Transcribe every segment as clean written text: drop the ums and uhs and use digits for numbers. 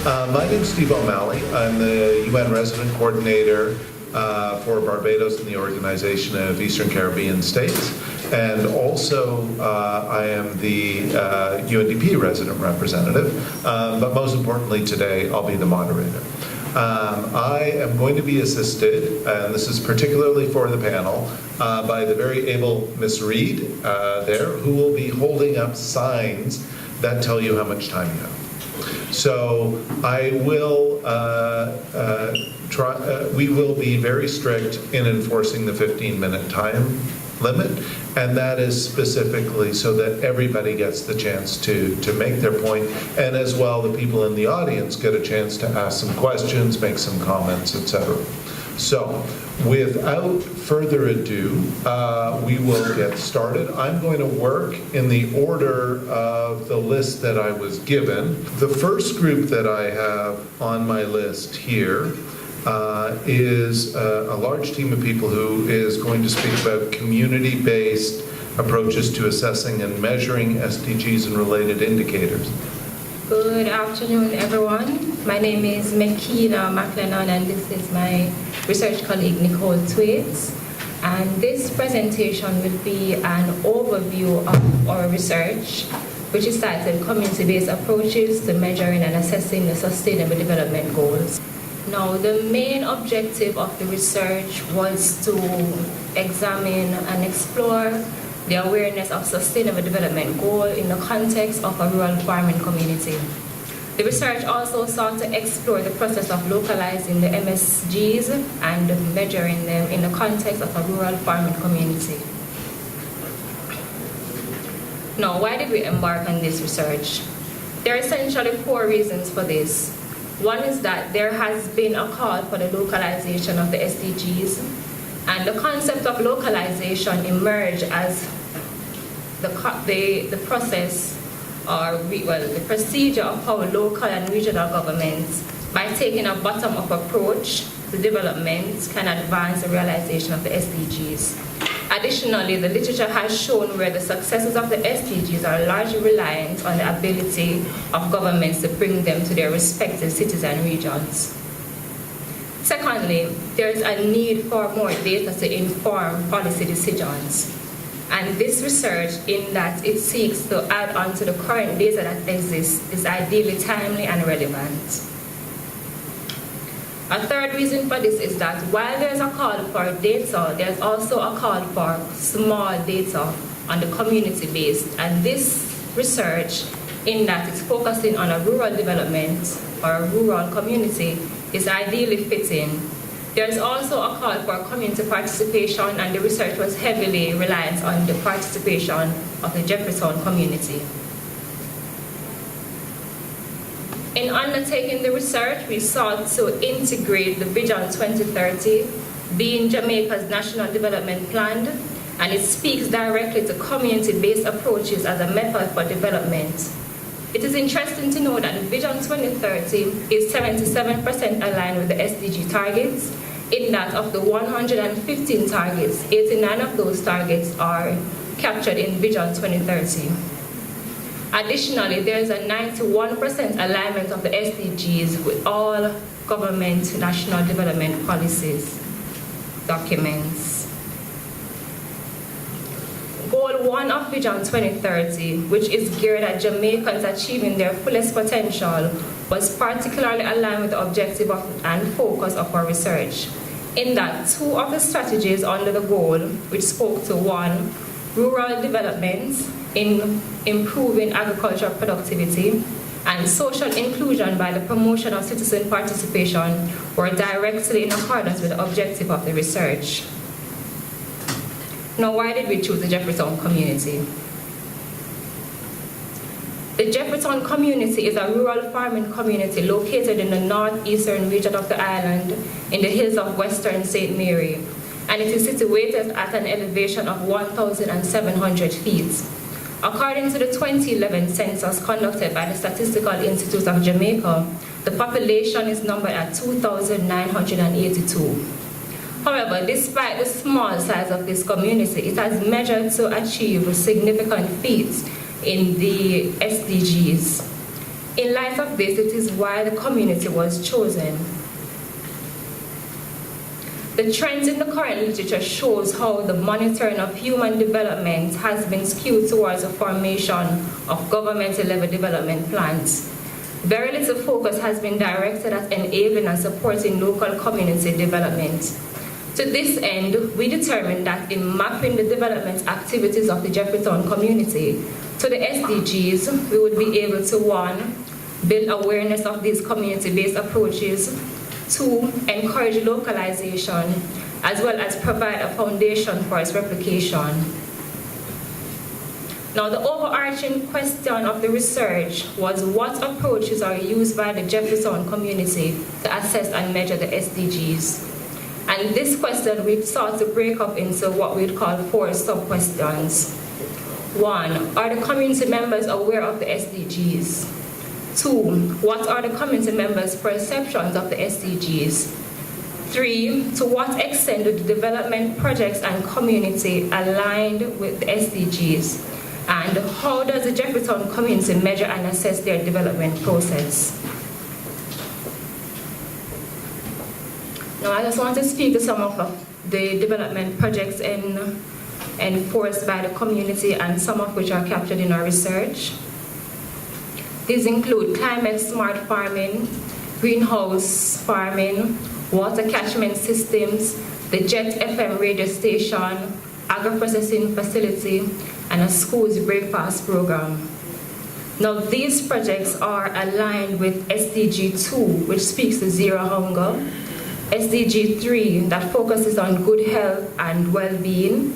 My name is Steve O'Malley. I'm the UN Resident Coordinator for Barbados in the Organization of Eastern Caribbean States. And also, I am the UNDP Resident Representative. But most importantly today, I'll be the moderator. I am going to be assisted, and this is particularly for the panel, by the very able Miss Reed there, who will be holding up signs that tell you how much time you have. So I will we will be very strict in enforcing the 15-minute time limit, and that is specifically so that everybody gets the chance to make their point, and as well the people in the audience get a chance to ask some questions, make some comments, etc. So without further ado, we will get started. I'm going to work in the order of the list that I was given. The first group that I have on my list here is a large team of people who is going to speak about community-based approaches to assessing and measuring SDGs and related indicators. Good afternoon, everyone. My name is Mekina McLennan, and this is my research colleague, Nicole Twaits. And this presentation will be an overview of our research, which is titled Community-Based Approaches to Measuring and Assessing the Sustainable Development Goals. Now, the main objective of the research was to examine and explore the awareness of Sustainable Development Goal in the context of a rural farming community. The research also sought to explore the process of localizing the MSGs and measuring them in the context of a rural farming community. Now, why did we embark on this research? There are essentially 4 reasons for this. One is that there has been a call for the localization of the SDGs, and the concept of localization emerged as the process, or the procedure of how local and regional governments, by taking a bottom-up approach to development, can advance the realization of the SDGs. Additionally, the literature has shown where the successes of the SDGs are largely reliant on the ability of governments to bring them to their respective cities and regions. Secondly, there is a need for more data to inform policy decisions. And this research, in that it seeks to add on to the current data that exists, is ideally timely and relevant. A third reason for this is that while there's a call for data, there's also a call for small data on the community-based. And this research, in that it's focusing on a rural development or a rural community, is ideally fitting. There's also a call for community participation, and the research was heavily reliant on the participation of the Jefferson Community. In undertaking the research, we sought to integrate the Vision 2030, being Jamaica's National Development Plan, and it speaks directly to community-based approaches as a method for development. It is interesting to know that the Vision 2030 is 77% aligned with the SDG targets, in that of the 115 targets, 89 of those targets are captured in Vision 2030. Additionally, there is a 91% alignment of the SDGs with all government national development policies documents. Goal 1 of Vision 2030, which is geared at Jamaicans achieving their fullest potential, was particularly aligned with the objective and focus of our research, in that 2 of the strategies under the goal, which spoke to 1, rural development in improving agricultural productivity, and social inclusion by the promotion of citizen participation, were directly in accordance with the objective of the research. Now, why did we choose the Jefferson Community? The Jefferson Community is a rural farming community located in the northeastern region of the island in the hills of Western St. Mary, and it is situated at an elevation of 1,700 feet. According to the 2011 census conducted by the Statistical Institute of Jamaica, the population is numbered at 2,982. However, despite the small size of this community, it has measured to achieve significant feats in the SDGs. In light of this, it is why the community was chosen. The trends in the current literature shows how the monitoring of human development has been skewed towards the formation of government-level development plans. Very little focus has been directed at enabling and supporting local community development. To this end, we determined that in mapping the development activities of the Jefferson community to the SDGs, we would be able to, 1, build awareness of these community-based approaches, 2, encourage localization, as well as provide a foundation for its replication. Now, the overarching question of the research was what approaches are used by the Jefferson community to assess and measure the SDGs. And this question we sought to break up into what we'd call 4 sub-questions. 1, are the community members aware of the SDGs? 2, what are the community members' perceptions of the SDGs? 3, to what extent do the development projects and community aligned with the SDGs? And how does the Jefferson community measure and assess their development process? Now, I just want to speak to some of the development projects enforced by the community and some of which are captured in our research. These include climate-smart farming, greenhouse farming, water catchment systems, the Jet FM radio station, agro-processing facility, and a school's breakfast program. Now, these projects are aligned with SDG 2, which speaks to zero hunger, SDG 3, that focuses on good health and well-being,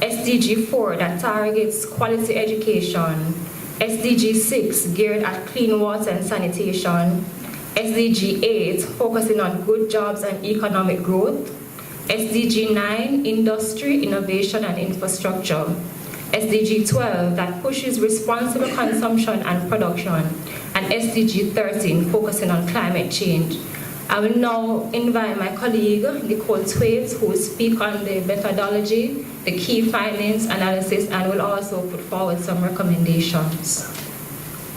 SDG 4, that targets quality education, SDG 6, geared at clean water and sanitation, SDG 8, focusing on good jobs and economic growth, SDG 9, industry, innovation and infrastructure, SDG 12, that pushes responsible consumption and production, and SDG 13, focusing on climate change. I will now invite my colleague, Nicole Twaits, who will speak on the methodology, the key findings, analysis, and will also put forward some recommendations.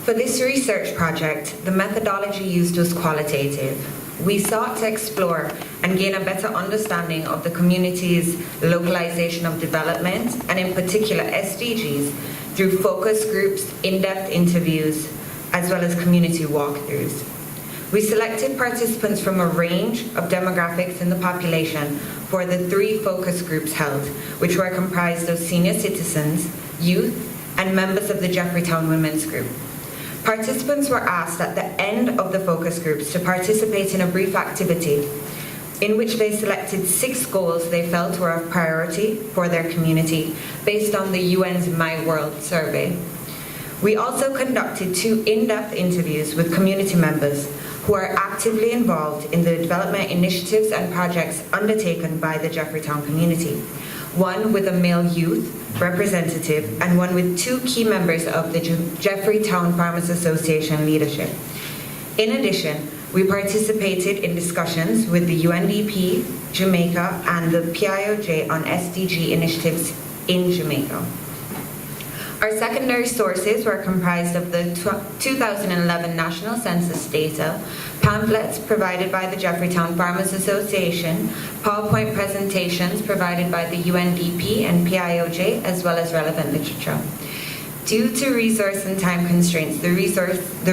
For this research project, the methodology used was qualitative. We sought to explore and gain a better understanding of the community's localization of development, and in particular SDGs, through focus groups, in-depth interviews, as well as community walkthroughs. We selected participants from a range of demographics in the population for the 3 focus groups held, which were comprised of senior citizens, youth, and members of the Jeffertown Women's Group. Participants were asked at the end of the focus groups to participate in a brief activity in which they selected 6 goals they felt were of priority for their community based on the UN's My World survey. We also conducted 2 in-depth interviews with community members who are actively involved in the development initiatives and projects undertaken by the Jeffertown community. One with a male youth representative and one with 2 key members of the Jeffertown Farmers Association leadership. In addition, we participated in discussions with the UNDP, Jamaica, and the PIOJ on SDG initiatives in Jamaica. Our secondary sources were comprised of the 2011 National Census data, pamphlets provided by the Jeffertown Farmers Association, PowerPoint presentations provided by the UNDP and PIOJ, as well as relevant literature. Due to resource and time constraints, the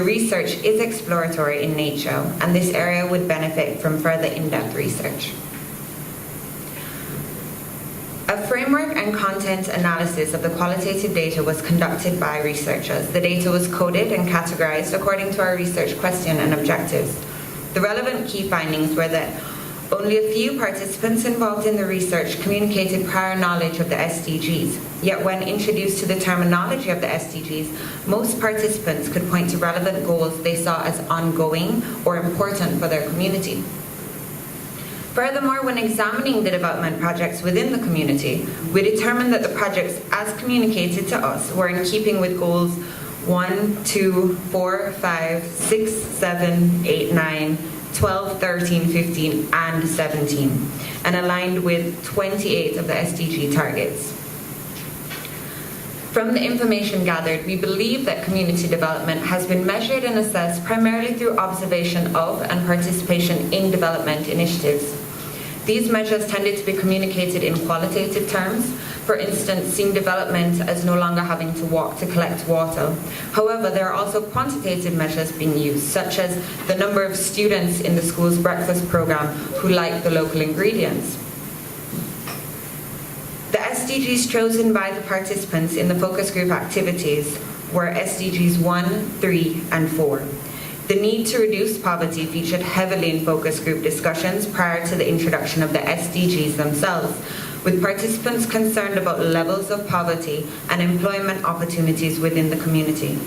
research is exploratory in nature, and this area would benefit from further in-depth research. A framework and content analysis of the qualitative data was conducted by researchers. The data was coded and categorized according to our research question and objectives. The relevant key findings were that only a few participants involved in the research communicated prior knowledge of the SDGs. Yet when introduced to the terminology of the SDGs, most participants could point to relevant goals they saw as ongoing or important for their community. Furthermore, when examining the development projects within the community, we determined that the projects as communicated to us were in keeping with goals 1, 2, 4, 5, 6, 7, 8, 9, 12, 13, 15, and 17, and aligned with 28 of the SDG targets. From the information gathered, we believe that community development has been measured and assessed primarily through observation of and participation in development initiatives. These measures tended to be communicated in qualitative terms, for instance, seeing development as no longer having to walk to collect water. However, there are also quantitative measures being used, such as the number of students in the school's breakfast program who like the local ingredients. The SDGs chosen by the participants in the focus group activities were SDGs 1, 3, and 4. The need to reduce poverty featured heavily in focus group discussions prior to the introduction of the SDGs themselves, with participants concerned about levels of poverty and employment opportunities within the community.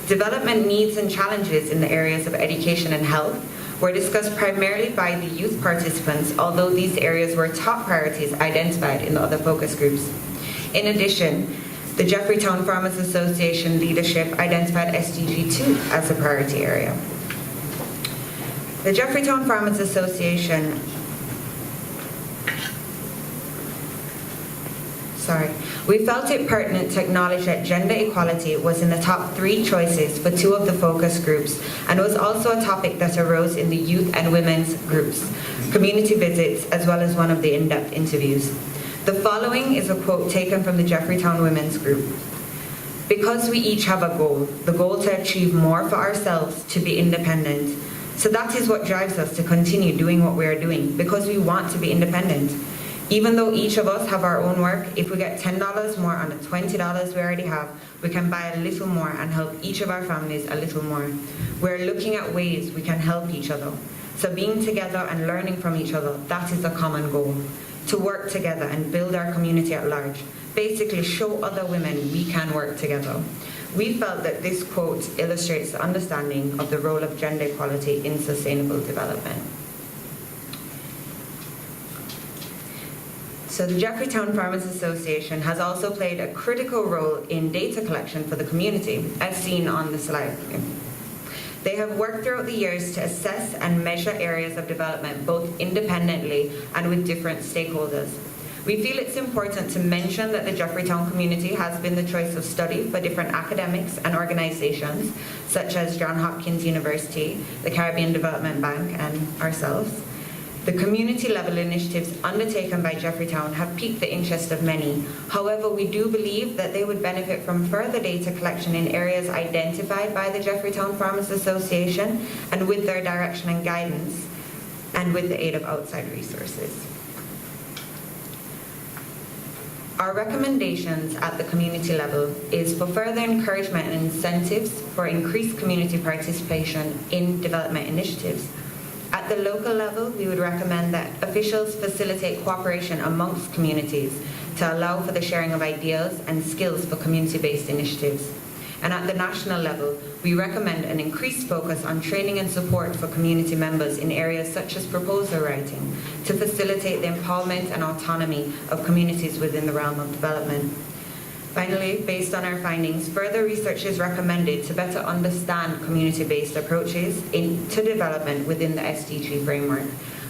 Development needs and challenges in the areas of education and health were discussed primarily by the youth participants, although these areas were top priorities identified in the other focus groups. In addition, the Jefferson Farmers Association leadership identified SDG 2 as a priority area. The Jefferson Farmers Association we felt it pertinent to acknowledge that gender equality was in the top 3 choices for 2 of the focus groups and was also a topic that arose in the youth and women's groups, community visits, as well as one of the in-depth interviews. The following is a quote taken from the Jefferson Women's Group. Because we each have a goal, the goal to achieve more for ourselves, to be independent. So that is what drives us to continue doing what we are doing, because we want to be independent. Even though each of us have our own work, if we get $10 more on the $20 we already have, we can buy a little more and help each of our families a little more. We're looking at ways we can help each other. So being together and learning from each other, that is a common goal. To work together and build our community at large. Basically show other women we can work together. We felt that this quote illustrates the understanding of the role of gender equality in sustainable development. So the Jefferson Farmers Association has also played a critical role in data collection for the community, as seen on the slide. They have worked throughout the years to assess and measure areas of development both independently and with different stakeholders. We feel it's important to mention that the Jefferson community has been the choice of study for different academics and organizations, such as Johns Hopkins University, the Caribbean Development Bank, and ourselves. The community-level initiatives undertaken by Jefferson have piqued the interest of many. However, we do believe that they would benefit from further data collection in areas identified by the Jefferson Farmers Association and with their direction and guidance, and with the aid of outside resources. Our recommendations at the community level is for further encouragement and incentives for increased community participation in development initiatives. At the local level, we would recommend that officials facilitate cooperation amongst communities to allow for the sharing of ideas and skills for community-based initiatives. And at the national level, we recommend an increased focus on training and support for community members in areas such as proposal writing to facilitate the empowerment and autonomy of communities within the realm of development. Finally, based on our findings, further research is recommended to better understand community-based approaches to development within the SDG framework.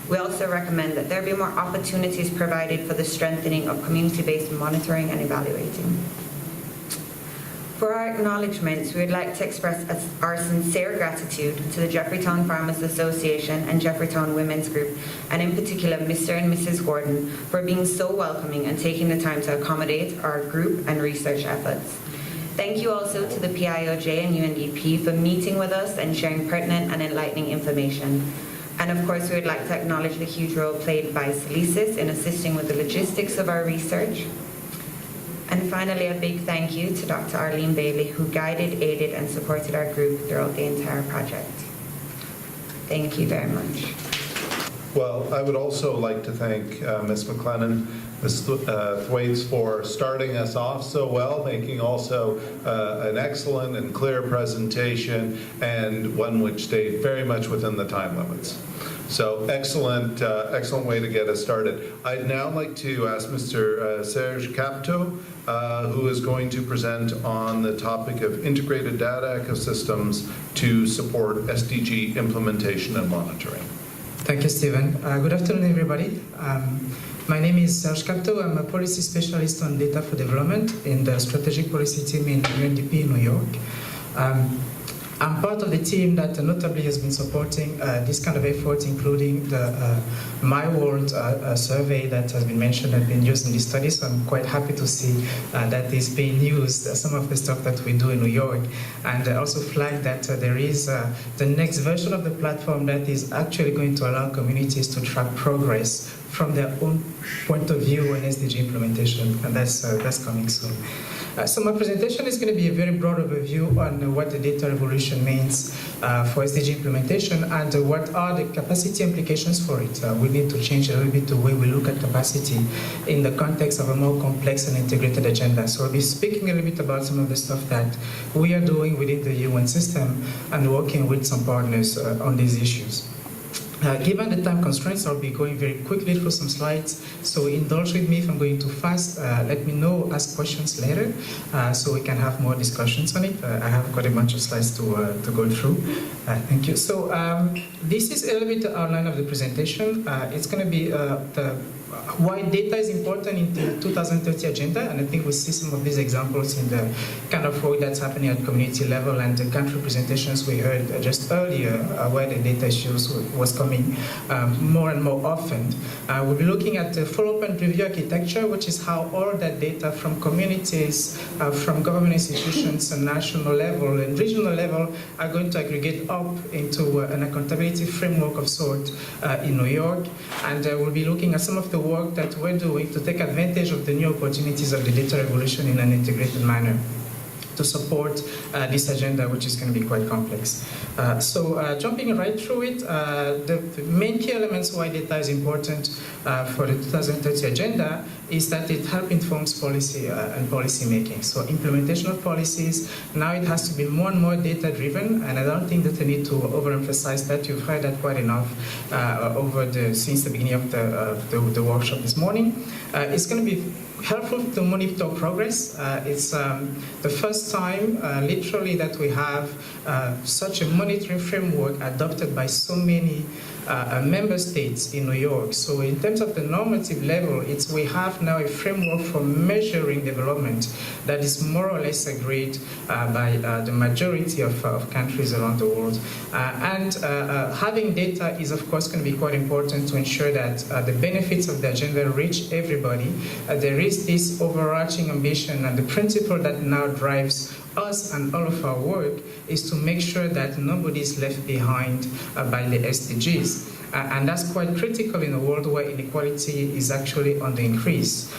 We also recommend that there be more opportunities provided for the strengthening of community-based monitoring and evaluating. For our acknowledgements, we would like to express our sincere gratitude to the Jefferson Farmers Association and Jefferson Women's Group, and in particular Mr. and Mrs. Gordon, for being so welcoming and taking the time to accommodate our group and research efforts. Thank you also to the PIOJ and UNDP for meeting with us and sharing pertinent and enlightening information. And of course, we would like to acknowledge the huge role played by SALISES in assisting with the logistics of our research. And finally, a big thank you to Dr. Arlene Bailey, who guided, aided, and supported our group throughout the entire project. Thank you very much. Well, I would also like to thank Ms. McLennan, Ms. Thwaites for starting us off so well, making also an excellent and clear presentation, and one which stayed very much within the time limits. So excellent way to get us started. I'd now like to ask Mr. Serge Capto, who is going to present on the topic of integrated data ecosystems to support SDG implementation and monitoring. Thank you, Stephen. Good afternoon, everybody. My name is Serge Capto. I'm a policy specialist on data for development in the strategic policy team in UNDP in New York. I'm part of the team that notably has been supporting this kind of effort, including the My World survey that has been mentioned and been used in this study. So I'm quite happy to see that is being used, some of the stuff that we do in New York. And also flag that there is the next version of the platform that is actually going to allow communities to track progress from their own point of view on SDG implementation. And that's coming soon. So my presentation is going to be a very broad overview on what the data revolution means for SDG implementation and what are the capacity implications for it. We need to change a little bit the way we look at capacity in the context of a more complex and integrated agenda. So I'll be speaking a little bit about some of the stuff that we are doing within the UN system and working with some partners on these issues. Given the time constraints, I'll be going very quickly through some slides, so indulge with me if I'm going too fast. Let me know, ask questions later, so we can have more discussions on it. I have got a bunch of slides to go through. Thank you. So this is a little bit the outline of the presentation. It's going to be why data is important in the 2030 agenda, and I think we see some of these examples in the kind of work that's happening at community level and the country presentations we heard just earlier, where the data issues was coming more and more often. We'll be looking at the full open review architecture, which is how all that data from communities, from government institutions and national level and regional level are going to aggregate up into an accountability framework of sort in New York. And we'll be looking at some of the work that we're doing to take advantage of the new opportunities of the data revolution in an integrated manner to support this agenda, which is going to be quite complex. So jumping right through it, the main key elements why data is important for the 2030 agenda is that it helps informs policy and policy making. So implementation of policies, now it has to be more and more data driven, and I don't think that I need to overemphasize that. You've heard that quite enough since the beginning of the workshop this morning. It's going to be helpful to monitor progress. It's the first time, literally, that we have such a monitoring framework adopted by so many member states in New York. So in terms of the normative level, we have now a framework for measuring development that is more or less agreed by the majority of countries around the world. And having data is, of course, going to be quite important to ensure that the benefits of the agenda reach everybody. There is this overarching ambition, and the principle that now drives us and all of our work is to make sure that nobody is left behind by the SDGs. And that's quite critical in a world where inequality is actually on the increase.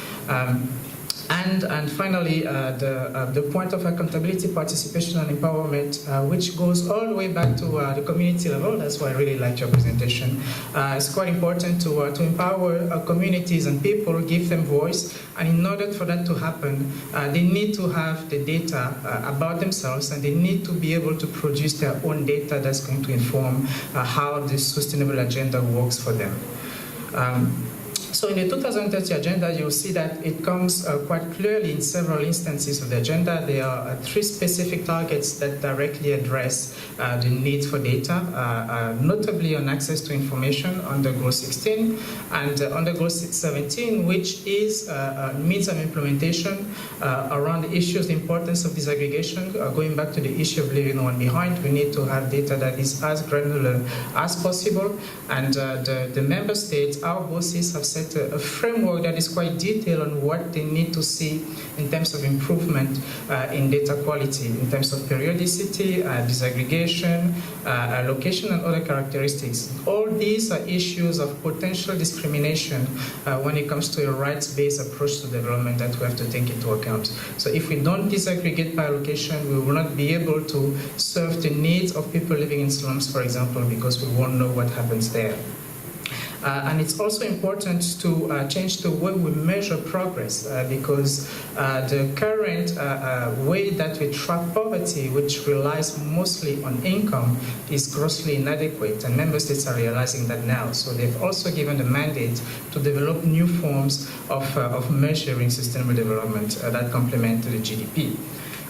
And finally, the point of accountability, participation, and empowerment, which goes all the way back to the community level. That's why I really liked your presentation. It's quite important to empower communities and people, give them voice. And in order for that to happen, they need to have the data about themselves, and they need to be able to produce their own data that's going to inform how this sustainable agenda works for them. So in the 2030 agenda, you'll see that it comes quite clearly in several instances of the agenda. There are 3 specific targets that directly address the need for data, notably on access to information under Goal 16 and under Goal 17, which is means of implementation around the issues, the importance of disaggregation. Going back to the issue of leaving no one behind, we need to have data that is as granular as possible. And the member states, our bosses, have set a framework that is quite detailed on what they need to see in terms of improvement in data quality, in terms of periodicity, disaggregation, location, and other characteristics. All these are issues of potential discrimination when it comes to a rights-based approach to development that we have to take into account. So if we don't disaggregate by location, we will not be able to serve the needs of people living in slums, for example, because we won't know what happens there. And it's also important to change the way we measure progress because the current way that we track poverty, which relies mostly on income, is grossly inadequate, and member states are realizing that now. So they've also given a mandate to develop new forms of measuring sustainable development that complement the GDP.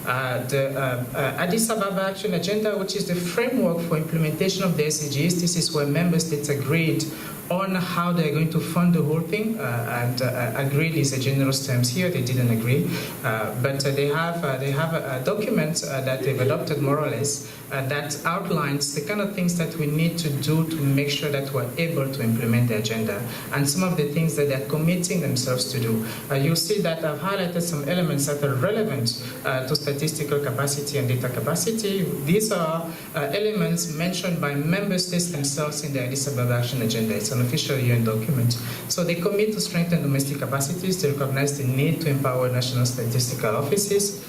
The Addis Ababa Action Agenda, which is the framework for implementation of the SDGs. This is where member states agreed on how they're going to fund the whole thing, and agreed is a generous terms here. They didn't agree, but they have a document that they've adopted more or less that outlines the kind of things that we need to do to make sure that we're able to implement the agenda, and some of the things that they're committing themselves to do. You'll see that I've highlighted some elements that are relevant to statistical capacity and data capacity. These are elements mentioned by member states themselves in the Addis Ababa Action Agenda. It's an official UN document. So they commit to strengthen domestic capacities, to recognize the need to empower national statistical offices.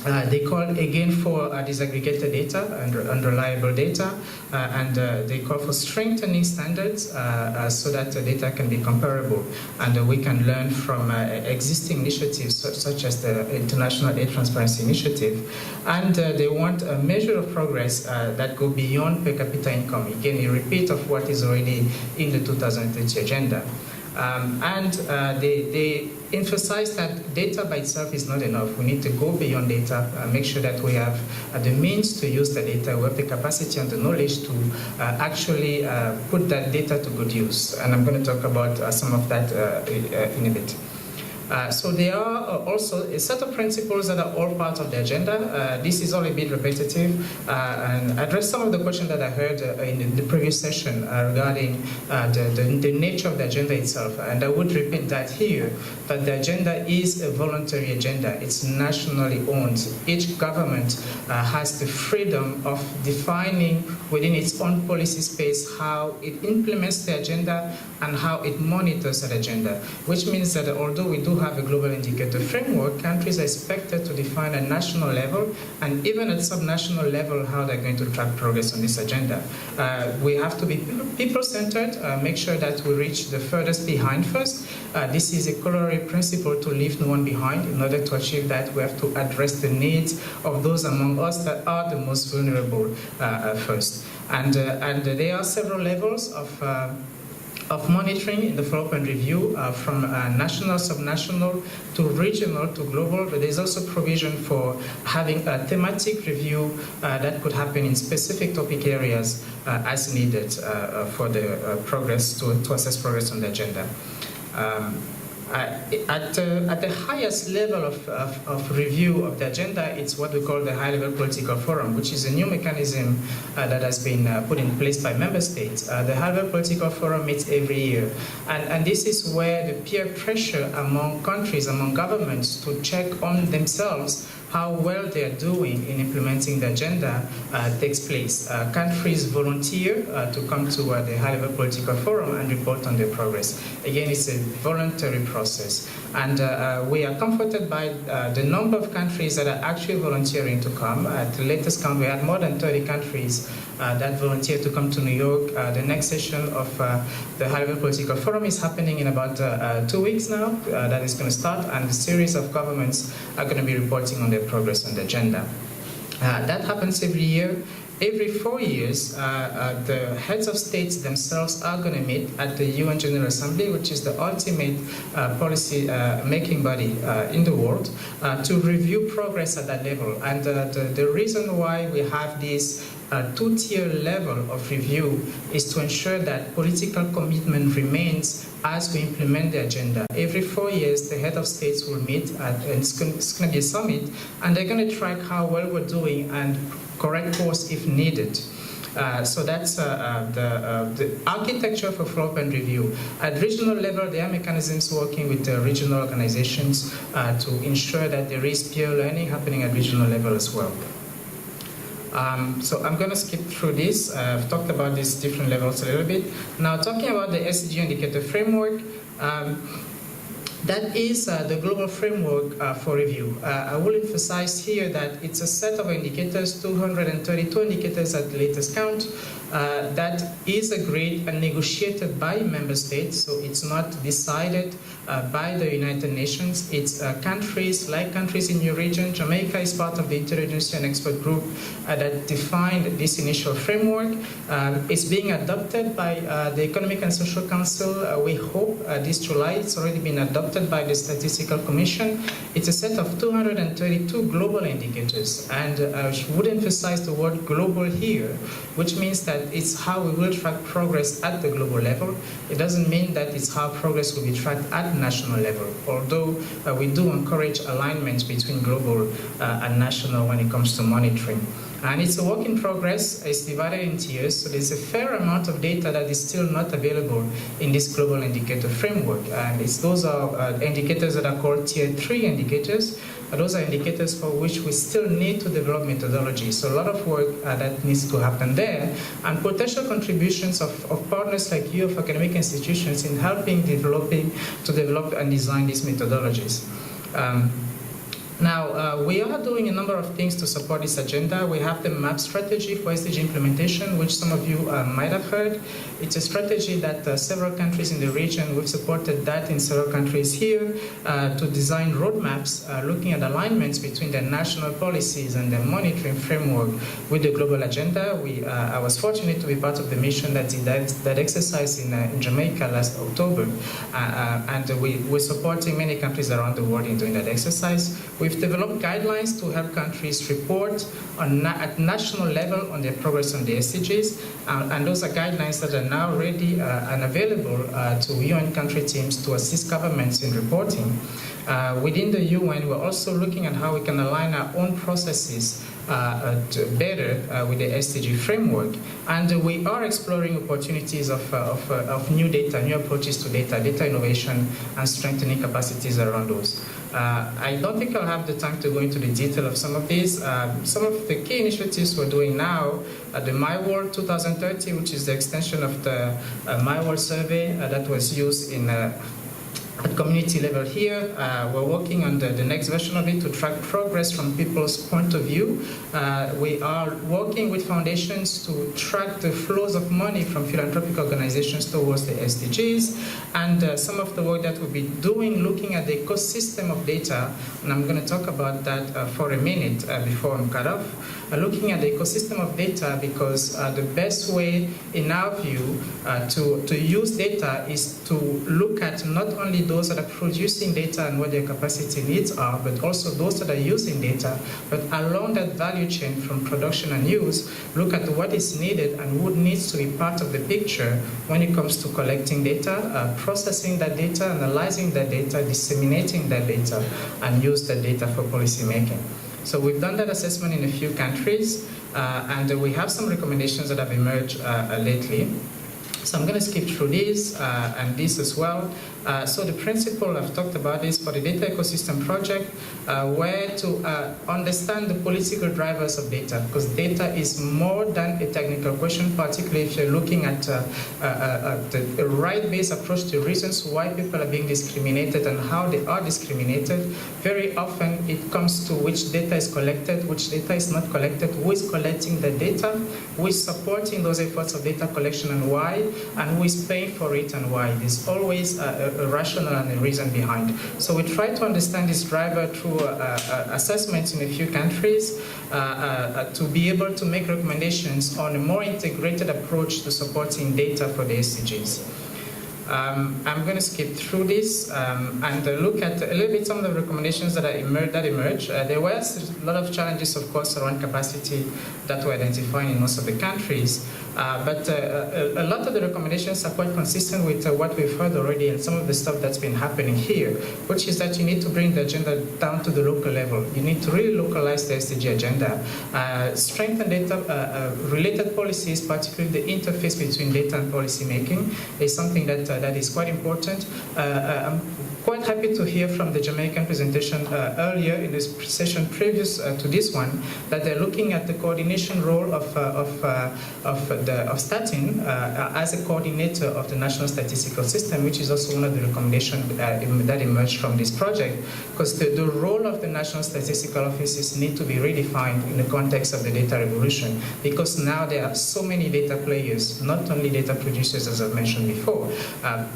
They call again for disaggregated data and reliable data, and they call for strengthening standards so that the data can be comparable, and we can learn from existing initiatives such as the International Aid Transparency Initiative. And they want a measure of progress that go beyond per capita income. Again, a repeat of what is already in the 2030 agenda. They emphasize that data by itself is not enough. We need to go beyond data, make sure that we have the means to use the data, we have the capacity and the knowledge to actually put that data to good use. And I'm going to talk about some of that in a bit. So there are also a set of principles that are all part of the agenda. This is all a bit repetitive and address some of the questions that I heard in the previous session regarding the nature of the agenda itself. And I would repeat that here, that the agenda is a voluntary agenda. It's nationally owned. Each government has the freedom of defining within its own policy space how it implements the agenda and how it monitors that agenda, which means that although we do have a global indicator framework, countries are expected to define at national level and even at subnational level how they're going to track progress on this agenda. We have to be people-centered, make sure that we reach the furthest behind first. This is a corollary principle to leave no one behind. In order to achieve that, we have to address the needs of those among us that are the most vulnerable first. And there are several levels of monitoring in the follow-up and review, from national, subnational, to regional, to global. But there's also provision for having a thematic review that could happen in specific topic areas as needed for the progress, to assess progress on the agenda. At the highest level of review of the agenda, it's what we call the high-level political forum, which is a new mechanism that has been put in place by member states. The high-level political forum meets every year, and this is where the peer pressure among countries, among governments, to check on themselves how well they are doing in implementing the agenda takes place. Countries volunteer to come to the high-level political forum and report on their progress. Again, it's a voluntary process. And we are comforted by the number of countries that are actually volunteering to come. At the latest count, we had more than 30 countries that volunteered to come to New York. The next session of the high-level political forum is happening in about 2 weeks now. That is going to start, and a series of governments are going to be reporting on their progress on the agenda. That happens every year. Every 4 years, the heads of states themselves are going to meet at the UN General Assembly, which is the ultimate policy-making body in the world, to review progress at that level. And the reason why we have this two-tier level of review is to ensure that political commitment remains as we implement the agenda. Every 4 years, the head of states will meet, and it's going to be a summit, and they're going to track how well we're doing and correct course if needed. So that's the architecture for follow-up and review. At regional level, there are mechanisms working with the regional organizations to ensure that there is peer learning happening at regional level as well. So I'm going to skip through this. I've talked about these different levels a little bit. Now, talking about the SDG indicator framework, that is the global framework for review. I will emphasize here that it's a set of indicators, 232 indicators at the latest count, that is agreed and negotiated by member states, so it's not decided by the United Nations. It's countries, like countries in your region. Jamaica is part of the interagency and expert group that defined this initial framework. It's being adopted by the Economic and Social Council. We hope this July. It's already been adopted adopted by the Statistical Commission. It's a set of 232 global indicators, and I would emphasize the word global here, which means that it's how we will track progress at the global level. It doesn't mean that it's how progress will be tracked at national level, although we do encourage alignment between global and national when it comes to monitoring. And it's a work in progress. It's divided in tiers, so there's a fair amount of data that is still not available in this global indicator framework. And those are indicators that are called Tier 3 indicators. Those are indicators for which we still need to develop methodology. So a lot of work that needs to happen there, and potential contributions of partners like you, of academic institutions, in helping develop and design these methodologies. Now, we are doing a number of things to support this agenda. We have the MAP strategy for SDG implementation, which some of you might have heard. It's a strategy that several countries in the region, we've supported that in several countries here, to design roadmaps looking at alignments between their national policies and their monitoring framework with the global agenda. I was fortunate to be part of the mission that did that exercise in Jamaica last October, and we're supporting many countries around the world in doing that exercise. We've developed guidelines to help countries report at national level on their progress on the SDGs, and those are guidelines that are now ready and available to UN country teams to assist governments in reporting. Within the UN, we're also looking at how we can align our own processes better with the SDG framework, and we are exploring opportunities of new data, new approaches to data innovation, and strengthening capacities around those. I don't think I'll have the time to go into the detail of some of these. Some of the key initiatives we're doing now, the My World 2030, which is the extension of the My World survey that was used at community level here. We're working on the next version of it to track progress from people's point of view. We are working with foundations to track the flows of money from philanthropic organizations towards the SDGs, and some of the work that we'll be doing looking at the ecosystem of data, and I'm going to talk about that for a minute before I'm cut off. Looking at the ecosystem of data, because the best way, in our view, to use data is to look at not only those that are producing data and what their capacity needs are, but also those that are using data, but along that value chain from production and use, look at what is needed and what needs to be part of the picture when it comes to collecting data, processing that data, analyzing that data, disseminating that data, and use that data for policy making. So we've done that assessment in a few countries, and we have some recommendations that have emerged lately. So I'm going to skip through these and this as well. So the principle, I've talked about this for the data ecosystem project, where to understand the political drivers of data, because data is more than a technical question, particularly if you're looking at the right-based approach to reasons why people are being discriminated and how they are discriminated. Very often it comes to which data is collected, which data is not collected, who is collecting the data, who is supporting those efforts of data collection and why, and who is paying for it and why. There's always a rationale and a reason behind. So we try to understand this driver through assessments in a few countries to be able to make recommendations on a more integrated approach to supporting data for the SDGs. I'm going to skip through this and look at a little bit some of the recommendations that emerged. There were a lot of challenges, of course, around capacity that were identified in most of the countries. But a lot of the recommendations are quite consistent with what we've heard already and some of the stuff that's been happening here, which is that you need to bring the agenda down to the local level. You need to really localize the SDG agenda, strengthen data-related policies, particularly the interface between data and policy making is something that is quite important. I'm quite happy to hear from the Jamaican presentation earlier in this session previous to this one that they're looking at the coordination role of Statin as a coordinator of the National Statistical System, which is also one of the recommendations that emerged from this project, because the role of the National Statistical Offices need to be redefined in the context of the data revolution, because now there are so many data players, not only data producers as I've mentioned before.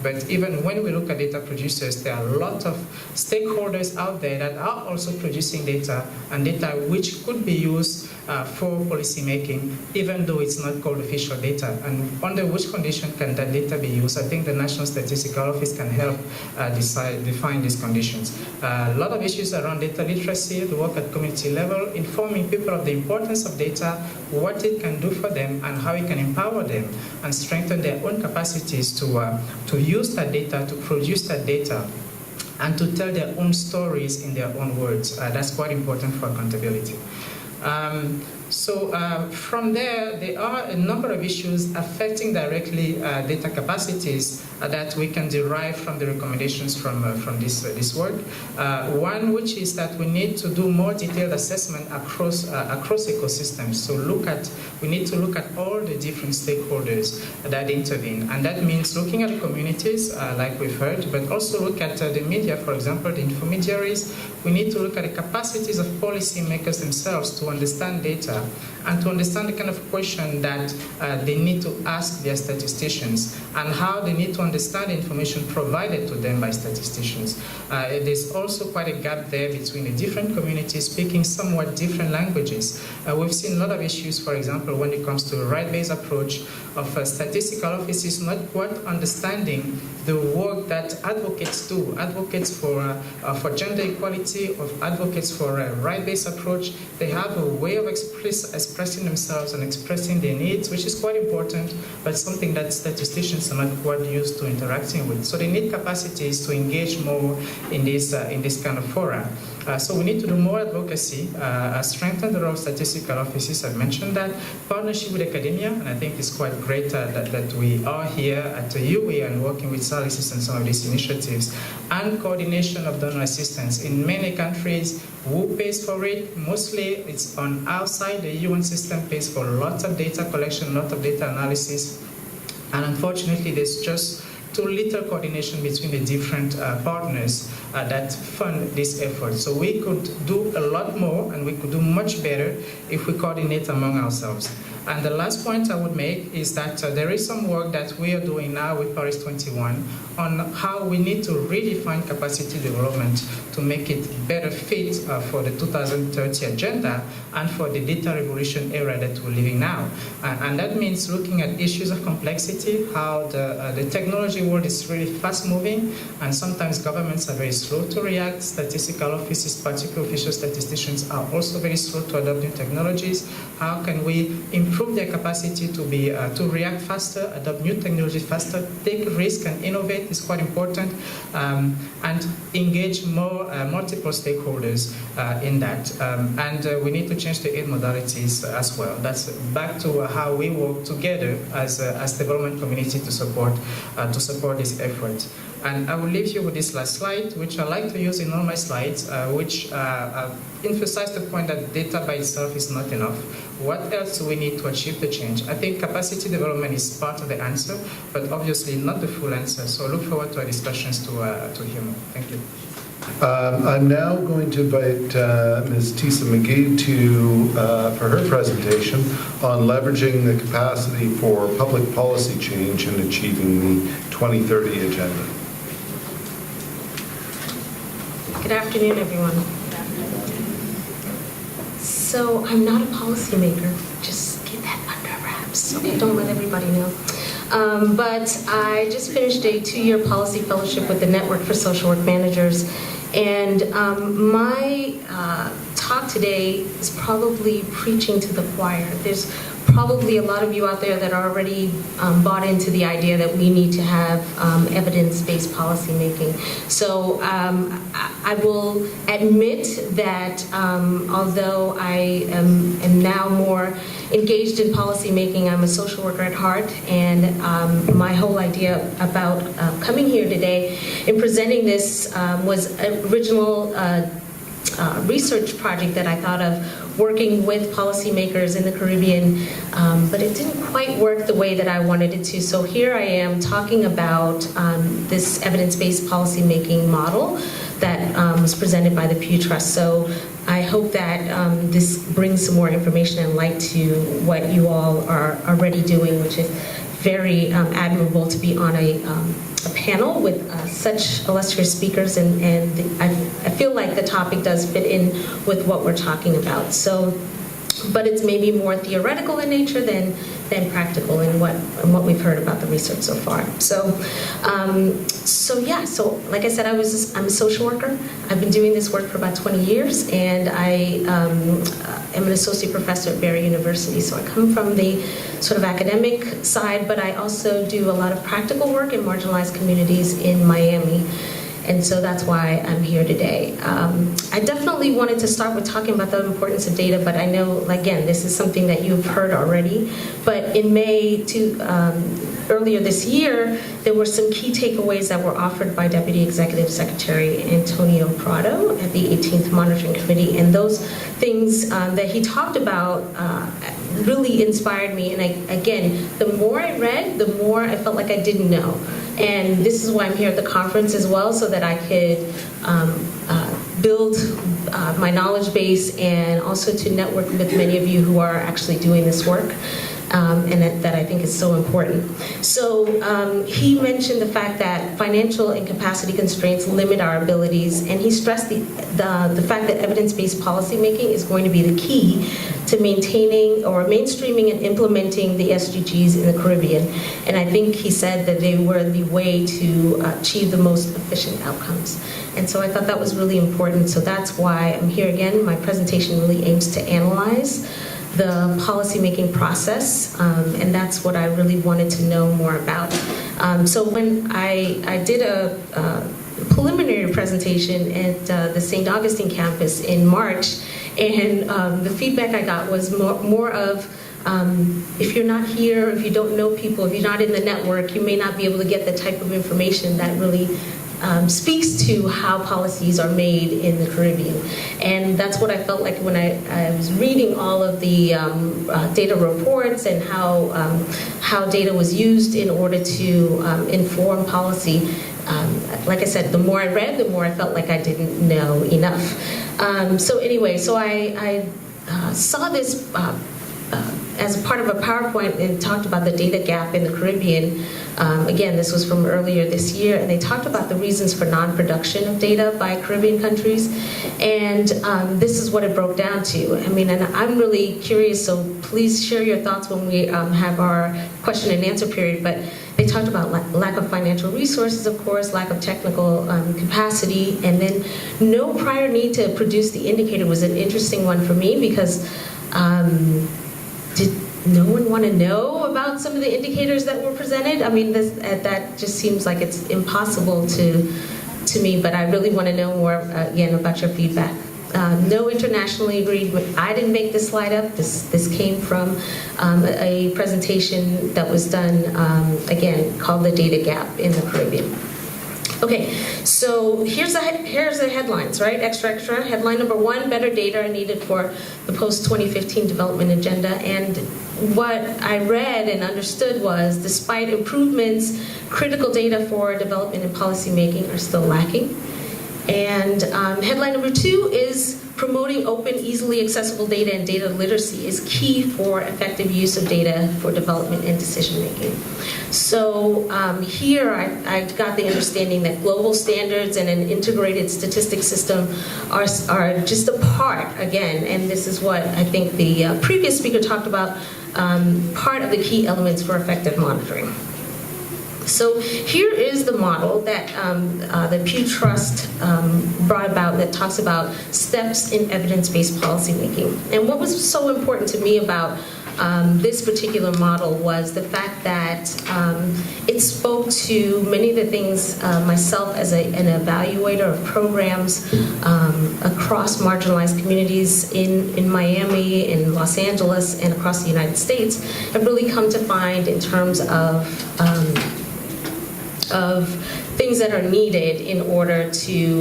But even when we look at data producers, there are a lot of stakeholders out there that are also producing data, and data which could be used for policy making, even though it's not called official data. And under which condition can that data be used? I think the National Statistical Office can help define these conditions. A lot of issues around data literacy, the work at community level, informing people of the importance of data, what it can do for them, and how it can empower them and strengthen their own capacities to use that data, to produce that data, and to tell their own stories in their own words. That's quite important for accountability. From there are a number of issues affecting directly data capacities that we can derive from the recommendations from this work. One, which is that we need to do more detailed assessment across ecosystems. So we need to look at all the different stakeholders that intervene, and that means looking at the communities, like we've heard, but also look at the media, for example, the intermediaries. We need to look at the capacities of policymakers themselves to understand data and to understand the kind of question that they need to ask their statisticians and how they need to understand the information provided to them by statisticians. There's also quite a gap there between the different communities speaking somewhat different languages. We've seen a lot of issues, for example, when it comes to a right-based approach of statistical offices not quite understanding the work that advocates do, advocates for gender equality, of advocates for a right-based approach. They have a way of expressing themselves and expressing their needs, which is quite important, but something that statisticians are not quite used to interacting with. So they need capacities to engage more in this kind of fora. So we need to do more advocacy, strengthen the role of statistical offices. I've mentioned that. Partnership with academia, and I think it's quite great that we are here at the UE and working with SALISES and some of these initiatives. And coordination of donor assistance. In many countries, who pays for it? Mostly it's on outside. The UN system pays for lots of data collection, lots of data analysis. And unfortunately, there's just too little coordination between the different partners that fund this effort. So we could do a lot more and we could do much better if we coordinate among ourselves. And the last point I would make is that there is some work that we are doing now with Paris 21 on how we need to redefine capacity development to make it better fit for the 2030 agenda and for the data revolution era that we're living now. And that means looking at issues of complexity, how the technology world is really fast moving, and sometimes governments are very slow to react. Statistical offices, particularly official statisticians, are also very slow to adopt new technologies. How can we improve their capacity to react faster, adopt new technology faster, take risk and innovate is quite important, and engage more multiple stakeholders in that. And we need to change the aid modalities as well. That's back to how we work together as development community to support this effort. And I will leave you with this last slide, which I like to use in all my slides, which emphasize the point that data by itself is not enough. What else do we need to achieve the change? I think capacity development is part of the answer, but obviously not the full answer. So I look forward to our discussions to hear more. Thank you. I'm now going to invite Ms. Tisa McGee for her presentation on leveraging the capacity for public policy change in achieving the 2030 agenda. Good afternoon, everyone. So I'm not a policymaker. Just get that under wraps. Okay, don't let everybody know. But I just finished a 2-year policy fellowship with the Network for Social Work Managers. And my talk today is probably preaching to the choir. There's probably a lot of you out there that are already bought into the idea that we need to have evidence-based policy making. So I will admit that although I am now more engaged in policy making, I'm a social worker at heart, and my whole idea about coming here today and presenting this was an original research project that I thought of working with policymakers in the Caribbean, but it didn't quite work the way that I wanted it to. So here I am talking about this evidence-based policymaking model that was presented by the Pew Trust. So I hope that this brings some more information and light to what you all are already doing, which is very admirable to be on a panel with such illustrious speakers, and I feel like the topic does fit in with what we're talking about. So, but it's maybe more theoretical in nature than practical in what we've heard about the research so far. So like I said, I'm a social worker. I've been doing this work for about 20 years, and I am an associate professor at Barry University. So I come from the sort of academic side, but I also do a lot of practical work in marginalized communities in Miami. And so that's why I'm here today. I definitely wanted to start with talking about the importance of data, but I know, again, this is something that you've heard already. But in May, earlier this year, there were some key takeaways that were offered by Deputy Executive Secretary Antonio Prado at the 18th Monitoring Committee. And those things that he talked about really inspired me. And again, the more I read, the more I felt like I didn't know. And this is why I'm here at the conference as well, so that I could build my knowledge base and also to network with many of you who are actually doing this work. And that I think is so important. So he mentioned the fact that financial and capacity constraints limit our abilities, and he stressed the fact that evidence-based policymaking is going to be the key to maintaining or mainstreaming and implementing the SDGs in the Caribbean. And I think he said that they were the way to achieve the most efficient outcomes. And so I thought that was really important. So that's why I'm here again. My presentation really aims to analyze the policymaking process, and that's what I really wanted to know more about. So when I did a preliminary presentation at the St. Augustine campus in March, and the feedback I got was more of, if you're not here, if you don't know people, if you're not in the network, you may not be able to get the type of information that really speaks to how policies are made in the Caribbean. And that's what I felt like when I was reading all of the data reports and how data was used in order to inform policy. Like I said, the more I read, the more I felt like I didn't know enough. So anyway, so I saw this as part of a PowerPoint, and talked about the data gap in the Caribbean. Again, this was from earlier this year, and they talked about the reasons for non-production of data by Caribbean countries, and this is what it broke down to. I mean, and I'm really curious, so please share your thoughts when we have our question and answer period, but they talked about lack of financial resources, of course, lack of technical capacity, and then no prior need to produce the indicator was an interesting one for me, because did no one want to know about some of the indicators that were presented? I mean, that just seems like it's impossible to me, but I really want to know more, again, about your feedback. No internationally agreed, I didn't make this slide up. This came from a presentation that was done, again, called The Data Gap in the Caribbean. Okay, so here's the headlines, right? Extra. Headline number 1, better data are needed for the post-2015 development agenda. And what I read and understood was, despite improvements, critical data for development and policy making are still lacking. And headline number 2 is promoting open, easily accessible data, and data literacy is key for effective use of data for development and decision making. So here I got the understanding that global standards and an integrated statistics system are just a part, again, and this is what I think the previous speaker talked about, part of the key elements for effective monitoring. So here is the model that the Pew Trust brought about, that talks about steps in evidence-based policymaking. And what was so important to me about this particular model was the fact that it spoke to many of the things myself as an evaluator of programs across marginalized communities in Miami, in Los Angeles, and across the United States have really come to find in terms of things that are needed in order to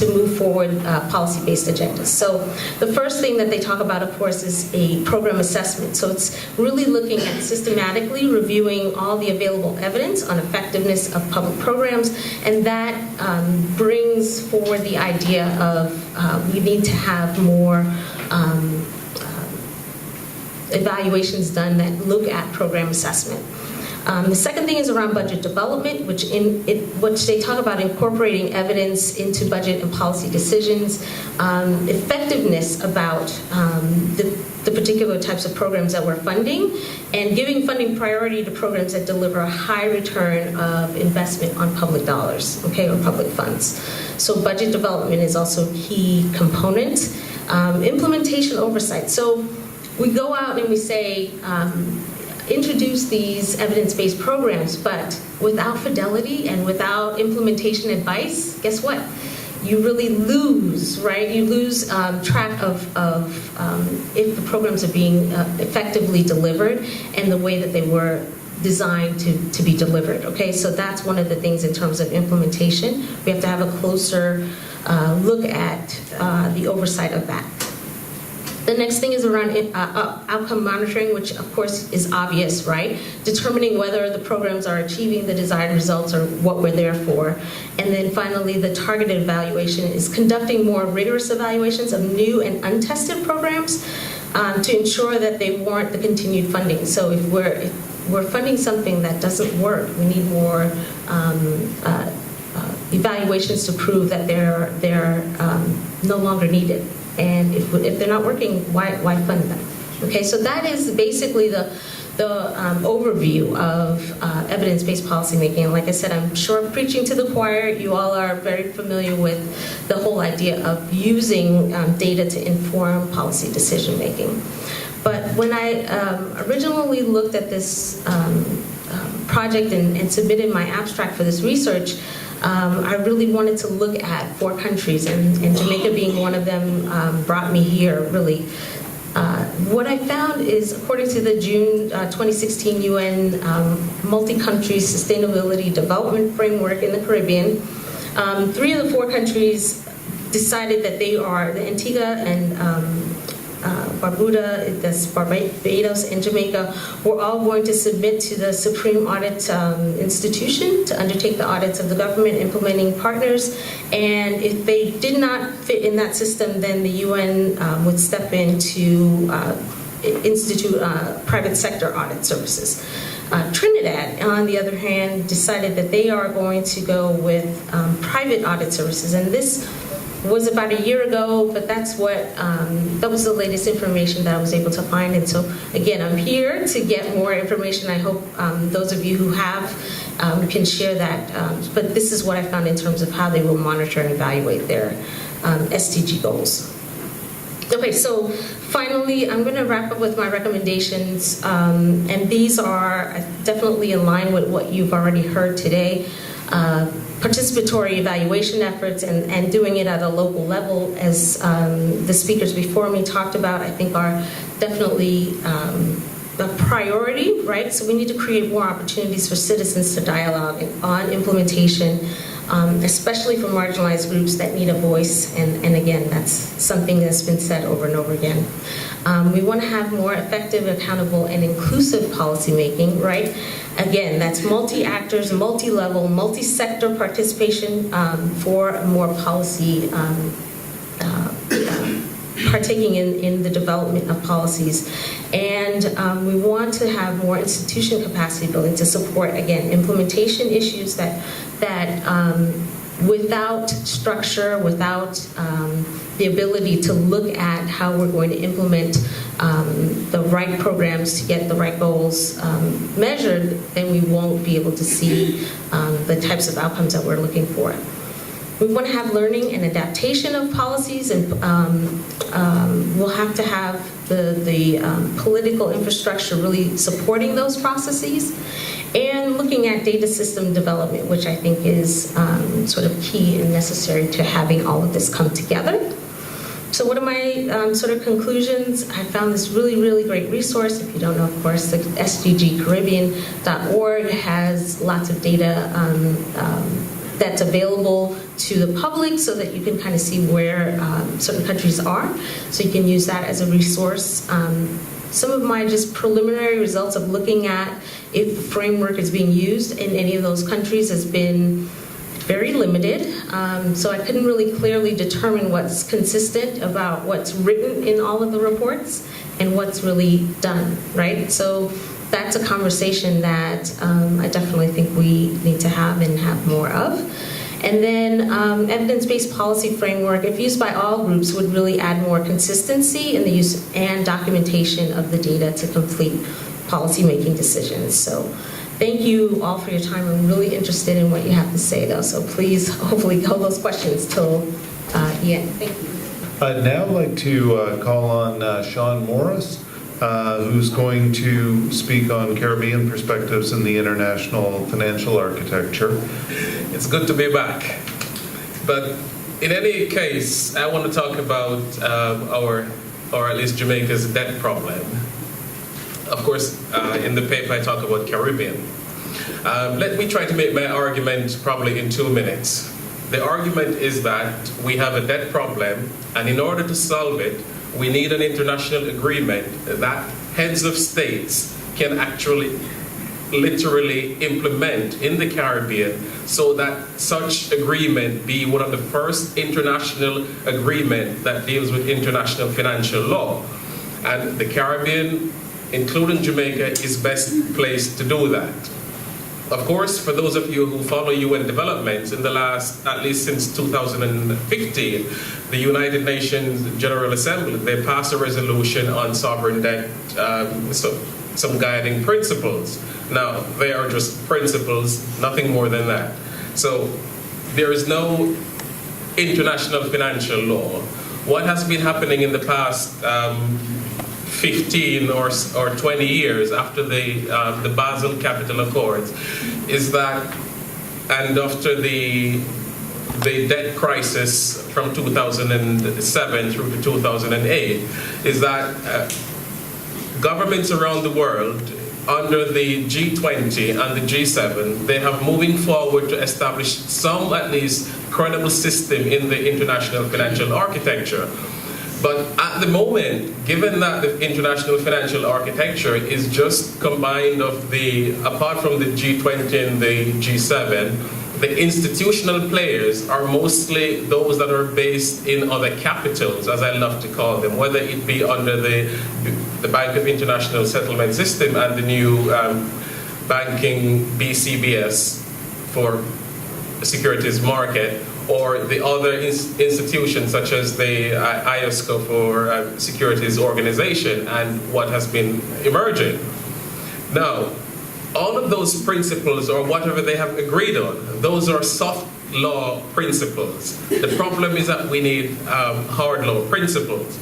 move forward policy-based agendas. So the first thing that they talk about, of course, is a program assessment. So it's really looking at systematically reviewing all the available evidence on effectiveness of public programs, and that brings forward the idea of we need to have more evaluations done that look at program assessment. The second thing is around budget development, which they talk about incorporating evidence into budget and policy decisions, effectiveness about the particular types of programs that we're funding, and giving funding priority to programs that deliver a high return of investment on public dollars, okay, or public funds. So budget development is also a key component. Implementation oversight. So we go out and we say, introduce these evidence-based programs, but without fidelity and without implementation advice, guess what? You really lose, right? You lose track of if the programs are being effectively delivered and the way that they were designed to be delivered, okay? So that's one of the things in terms of implementation. We have to have a closer look at the oversight of that. The next thing is around outcome monitoring, which of course is obvious, right? Determining whether the programs are achieving the desired results or what we're there for. And then finally, the targeted evaluation is conducting more rigorous evaluations of new and untested programs to ensure that they warrant the continued funding. So if we're funding something that doesn't work, we need more evaluations to prove that they're no longer needed. And if they're not working, why fund them? Okay, so that is basically the overview of evidence-based policymaking. And like I said, I'm sure I'm preaching to the choir. You all are very familiar with the whole idea of using data to inform policy decision-making. But when I originally looked at this project and submitted my abstract for this research, I really wanted to look at 4 countries, and Jamaica being one of them brought me here, really. What I found is, according to the June 2016 UN Multi-Country Sustainability Development Framework in the Caribbean, 3 of the 4 countries decided that they are, the Antigua and Barbuda, that's Barbados, and Jamaica, were all going to submit to the Supreme Audit Institution to undertake the audits of the government implementing partners. And if they did not fit in that system, then the UN would step in to institute private sector audit services. Trinidad, on the other hand, decided that they are going to go with private audit services. And this was about a year ago, but that's what that was the latest information that I was able to find. And so again, I'm here to get more information. I hope those of you who have can share that. But this is what I found in terms of how they will monitor and evaluate their SDG goals. Okay, so finally, I'm going to wrap up with my recommendations, and these are definitely in line with what you've already heard today. Participatory evaluation efforts and doing it at a local level, as the speakers before me talked about, I think are definitely a priority, right? So we need to create more opportunities for citizens to dialogue on implementation, especially for marginalized groups that need a voice. And again, that's something that's been said over and over again. We want to have more effective, accountable, and inclusive policymaking, right? Again, that's multi-actors, multi-level, multi-sector participation for more policy, partaking in the development of policies. And we want to have more institution capacity building to support, again, implementation issues that without structure, without the ability to look at how we're going to implement the right programs to get the right goals measured, then we won't be able to see the types of outcomes that we're looking for. We want to have learning and adaptation of policies, and we'll have to have the political infrastructure really supporting those processes, and looking at data system development, which I think is sort of key and necessary to having all of this come together. So what are my sort of conclusions? I found this really, really great resource. If you don't know, of course, the sdgcaribbean.org has lots of data that's available to the public so that you can kind of see where certain countries are. So you can use that as a resource. Some of my just preliminary results of looking at if the framework is being used in any of those countries has been very limited. So I couldn't really clearly determine what's consistent about what's written in all of the reports and what's really done, right? So that's a conversation that I definitely think we need to have and have more of. And then evidence-based policy framework, if used by all groups, would really add more consistency in the use and documentation of the data to complete policymaking decisions. So thank you all for your time. I'm really interested in what you have to say, though. So please, hopefully, hold those questions till the end. Thank you. I'd now like to call on Sean Morris, who's going to speak on Caribbean perspectives in the international financial architecture. It's good to be back. But in any case, I want to talk about or at least Jamaica's debt problem. Of course, in the paper I talk about Caribbean. Let me try to make my argument probably in 2 minutes. The argument is that we have a debt problem, and in order to solve it, we need an international agreement that heads of states can actually literally implement in the Caribbean, so that such agreement be one of the first international agreement that deals with international financial law. And the Caribbean, including Jamaica, is best placed to do that. Of course, for those of you who follow UN developments, in the last, at least since 2015, the United Nations General Assembly, they passed a resolution on sovereign debt, some guiding principles. Now, they are just principles, nothing more than that. So there is no international financial law. What has been happening in the past 15 or 20 years after the Basel Capital Accords is that, and after the debt crisis from 2007 through to 2008, is that governments around the world under the G20 and the G7, they have moving forward to establish some at least credible system in the international financial architecture. But at the moment, given that the international financial architecture is just combined of apart from the G20 and the G7, the institutional players are mostly those that are based in other capitals, as I love to call them, whether it be under the Bank of International Settlement System and the new banking BCBS for securities market, or the other institutions such as the IOSCO for Securities Organization and what has been emerging. Now, all of those principles, or whatever they have agreed on, those are soft law principles. The problem is that we need hard law principles.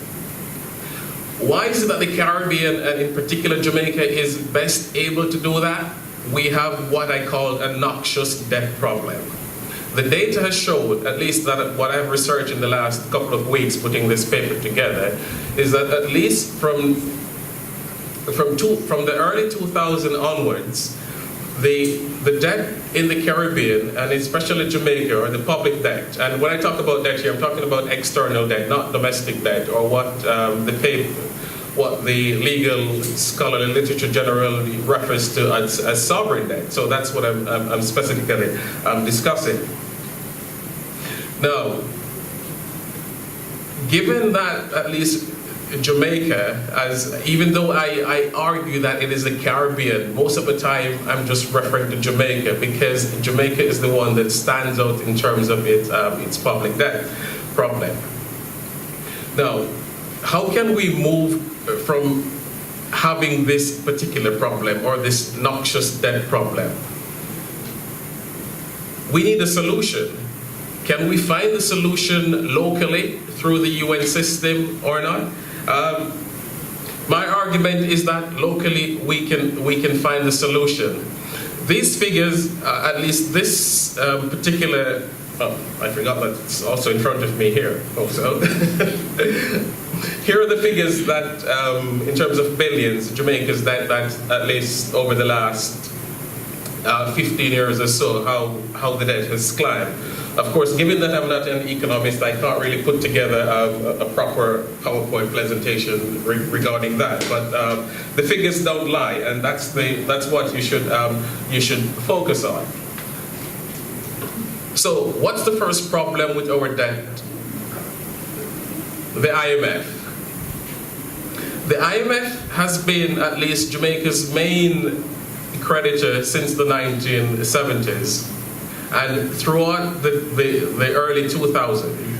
Why is it that the Caribbean, and in particular Jamaica, is best able to do that? We have what I call a noxious debt problem. The data has showed, at least that what I've researched in the last couple of weeks putting this paper together, is that at least from the early 2000s onwards, the debt in the Caribbean, and especially Jamaica, or the public debt, and when I talk about debt here, I'm talking about external debt, not domestic debt, or what the legal scholarly literature generally refers to as sovereign debt. So that's what I'm specifically discussing. Now, given that at least Jamaica, even though I argue that it is the Caribbean, most of the time I'm just referring to Jamaica because Jamaica is the one that stands out in terms of its public debt problem. Now, how can we move from having this particular problem or this noxious debt problem? We need a solution. Can we find the solution locally through the UN system or not? My argument is that locally we can find the solution. These figures, at least this particular, I forgot that it's also in front of me here also. Here are the figures that, in terms of billions, Jamaica's that at least over the last 15 years or so, how the debt has climbed. Of course, given that I'm not an economist, I can't really put together a proper PowerPoint presentation regarding that. But the figures don't lie, and that's what you should focus on. So, what's the first problem with our debt? The IMF. The IMF has been at least Jamaica's main creditor since the 1970s and throughout the early 2000s.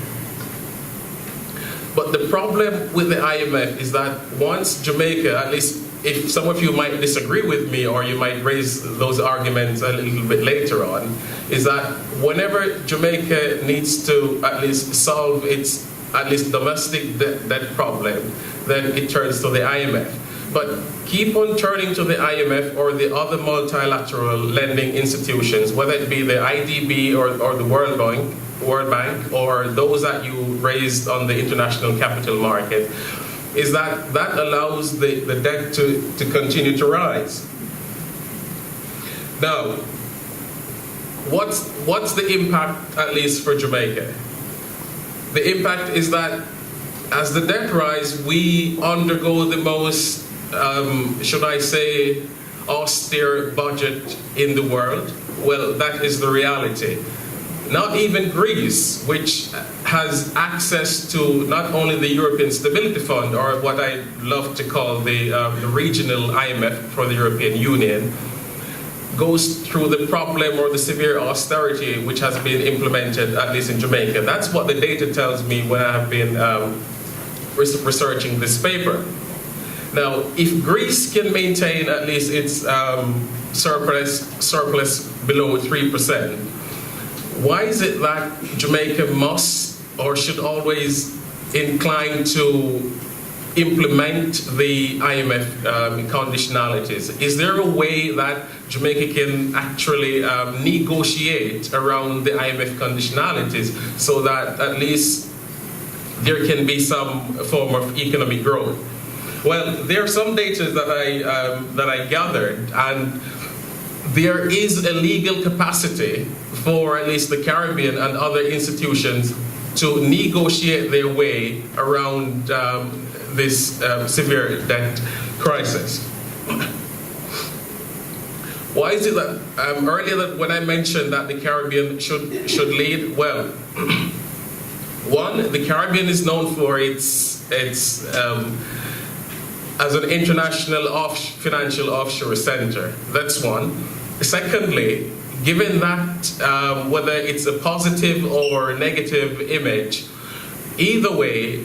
But the problem with the IMF is that once Jamaica, at least if some of you might disagree with me or you might raise those arguments a little bit later on, is that whenever Jamaica needs to at least solve its at least domestic debt problem, then it turns to the IMF. But keep on turning to the IMF or the other multilateral lending institutions, whether it be the IDB or the World Bank or those that you raised on the international capital market, is that allows the debt to continue to rise. Now, what's the impact, at least for Jamaica? The impact is that as the debt rises, we undergo the most, should I say, austere budget in the world. Well, that is the reality. Not even Greece, which has access to not only the European Stability Fund, or what I love to call the regional IMF for the European Union, goes through the problem or the severe austerity which has been implemented, at least in Jamaica. That's what the data tells me when I have been researching this paper. Now, if Greece can maintain at least its surplus below 3%, why is it that Jamaica must or should always incline to implement the IMF conditionalities? Is there a way that Jamaica can actually negotiate around the IMF conditionalities so that at least there can be some form of economic growth? Well, there are some data that I gathered, and there is a legal capacity for at least the Caribbean and other institutions to negotiate their way around this severe debt crisis. Why is it that earlier when I mentioned that the Caribbean should lead? Well, one, the Caribbean is known for its as an international financial offshore center. That's one. Secondly, given that whether it's a positive or negative image, either way,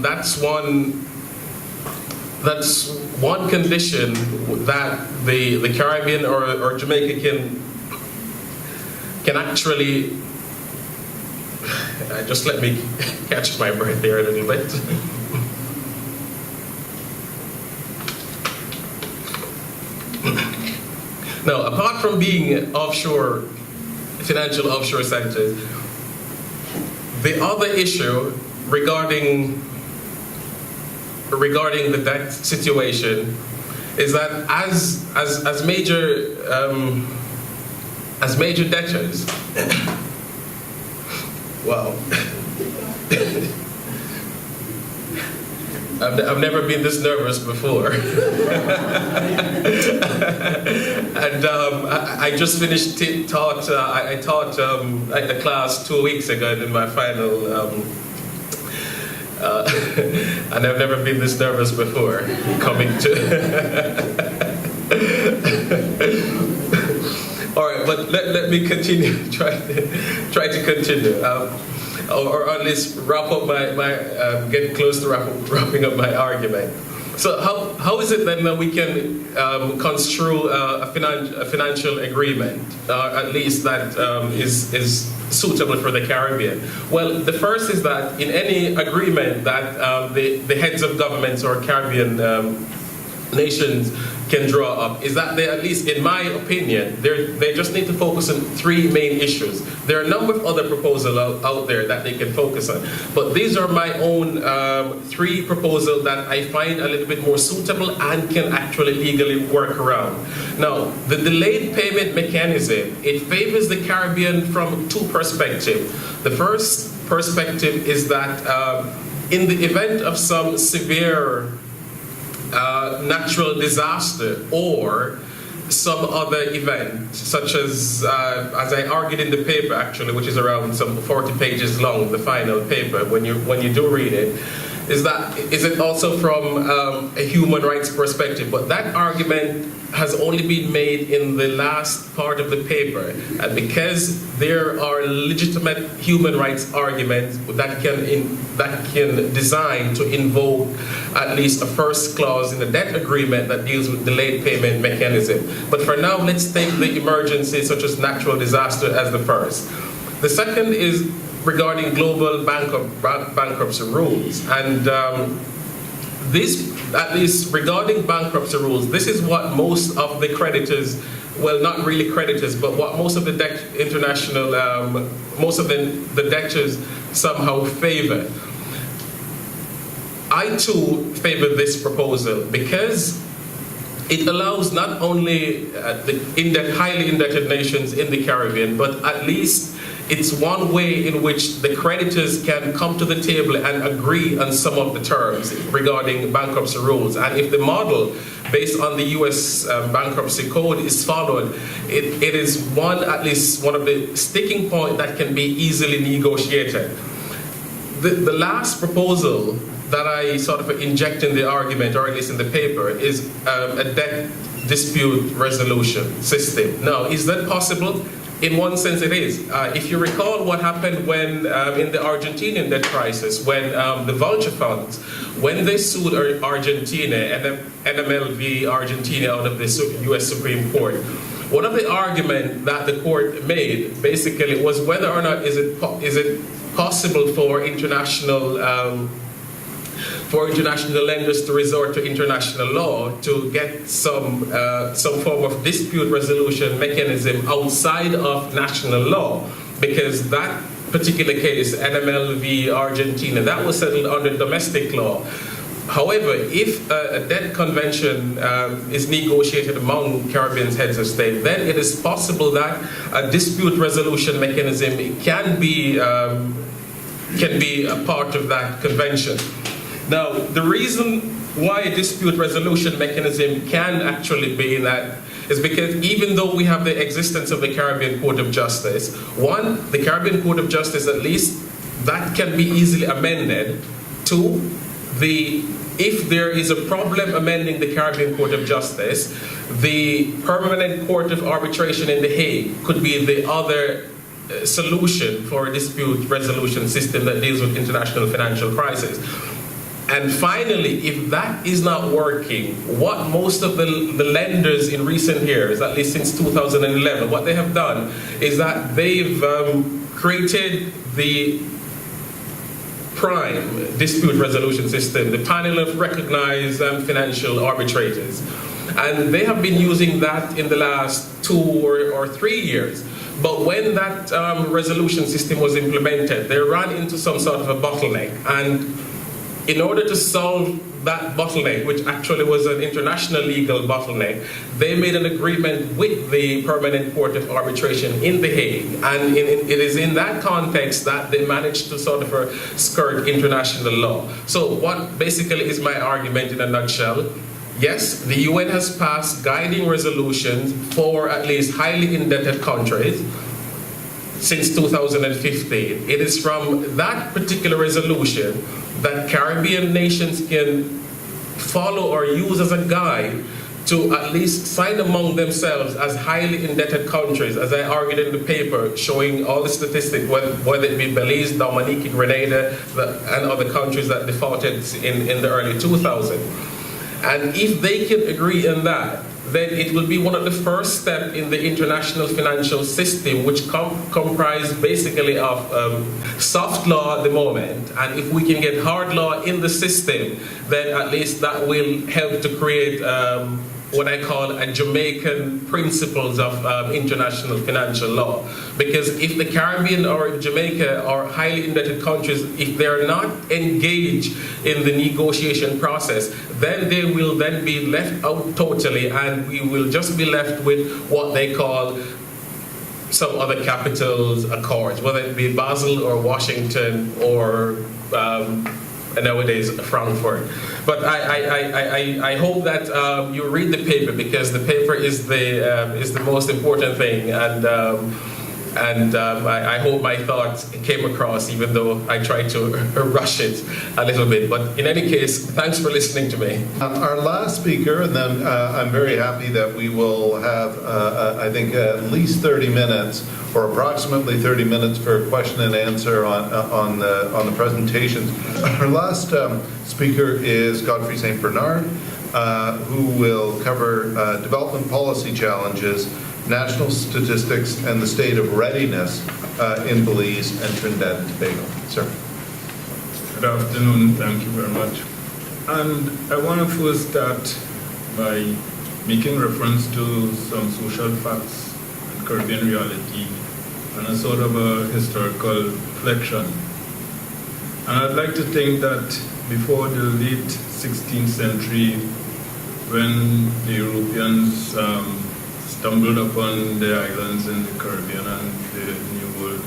that's one condition that the Caribbean or Jamaica can actually. Just let me catch my breath there a little bit. Now, apart from being financial offshore centers, the other issue regarding the debt situation is that as major debtors, wow. I've never been this nervous before. And I just finished I taught a class 2 weeks ago in my final, and I've never been this nervous before coming to. All right, but let me continue. Try to continue. Or at least wrap up get close to wrapping up my argument. So how is it then that we can construe a financial agreement, at least that is suitable for the Caribbean? Well, the first is that in any agreement that the heads of governments or Caribbean nations can draw up, is that they, at least in my opinion, they just need to focus on three main issues. There are a number of other proposals out there that they can focus on, but these are my own three proposals that I find a little bit more suitable and can actually legally work around. Now, the delayed payment mechanism, it favors the Caribbean from two perspectives. The first perspective is that in the event of some severe natural disaster or some other event, such as I argued in the paper actually, which is around some 40 pages long, the final paper, when you do read it, is it also from a human rights perspective? But that argument has only been made in the last part of the paper, and because there are legitimate human rights arguments that can design to invoke at least a first clause in the debt agreement that deals with delayed payment mechanism. But for now, let's take the emergencies such as natural disaster as the first. The second is regarding global bankruptcy rules, and this, at least regarding bankruptcy rules, this is what most of the creditors, well, not really creditors, but what most of the most of the debtors somehow favor. I too favor this proposal because it allows not only the highly indebted nations in the Caribbean, but at least it's one way in which the creditors can come to the table and agree on some of the terms regarding bankruptcy rules. And if the model based on the U.S. bankruptcy code is followed, it is at least one of the sticking points that can be easily negotiated. The last proposal that I sort of inject in the argument, or at least in the paper, is a debt dispute resolution system. Now, is that possible? In one sense, it is. If you recall what happened when in the Argentinian debt crisis, when the vulture funds, when they sued Argentina and NMLV Argentina out of the U.S. Supreme Court, one of the arguments that the court made basically was whether or not is it possible for international lenders to resort to international law to get some form of dispute resolution mechanism outside of national law, because that particular case, NMLV Argentina, that was settled under domestic law. However, if a debt convention is negotiated among Caribbean heads of state, then it is possible that a dispute resolution mechanism can be a part of that convention. Now, the reason why a dispute resolution mechanism can actually be that is because even though we have the existence of the Caribbean Court of Justice, one, the Caribbean Court of Justice, at least, that can be easily amended. Two, if there is a problem amending the Caribbean Court of Justice, the Permanent Court of Arbitration in The Hague could be the other solution for a dispute resolution system that deals with international financial crisis. And finally, if that is not working, what most of the lenders in recent years, at least since 2011, what they have done is that they've created the PRIME dispute resolution system, the panel of recognized financial arbitrators. And they have been using that in the last 2 or 3 years. But when that resolution system was implemented, they ran into some sort of a bottleneck. And in order to solve that bottleneck, which actually was an international legal bottleneck, they made an agreement with the Permanent Court of Arbitration in The Hague. And it is in that context that they managed to sort of skirt international law. So what basically is my argument in a nutshell? Yes, the UN has passed guiding resolutions for at least highly indebted countries since 2015. It is from that particular resolution that Caribbean nations can follow or use as a guide to at least sign among themselves as highly indebted countries, as I argued in the paper, showing all the statistics, whether it be Belize, Dominica, Grenada, and other countries that defaulted in the early 2000s. And if they can agree on that, then it will be one of the first steps in the international financial system, which comprise basically of soft law at the moment. And if we can get hard law in the system, then at least that will help to create what I call a Jamaican principles of international financial law. Because if the Caribbean or Jamaica are highly indebted countries, if they're not engaged in the negotiation process, then they will then be left out totally, and we will just be left with what they call some other capitals accords, whether it be Basel or Washington or nowadays Frankfurt. But I hope that you read the paper, because the paper is the most important thing, and And I hope my thoughts came across, even though I tried to rush it a little bit. But in any case, thanks for listening to me. Our last speaker, and then I'm very happy that we will have, I think, at least 30 minutes, or approximately 30 minutes for question and answer on the presentations. Our last speaker is Godfrey St. Bernard, who will cover development policy challenges, national statistics, and the state of readiness in Belize and Trinidad and Tobago. Sir. Good afternoon. Thank you very much. And I want to first start by making reference to some social facts and Caribbean reality and a sort of a historical reflection. And I'd like to think that before the late 16th century, when the Europeans stumbled upon the islands in the Caribbean and the New World,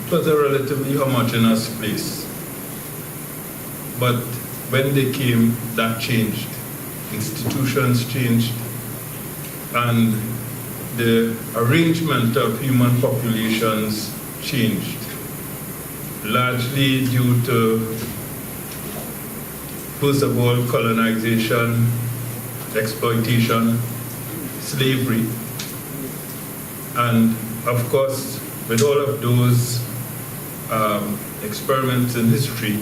it was a relatively homogeneous place. But when they came, that changed. Institutions changed, and the arrangement of human populations changed, largely due to, first of all, colonization, exploitation, slavery, and of course, with all of those experiments in history,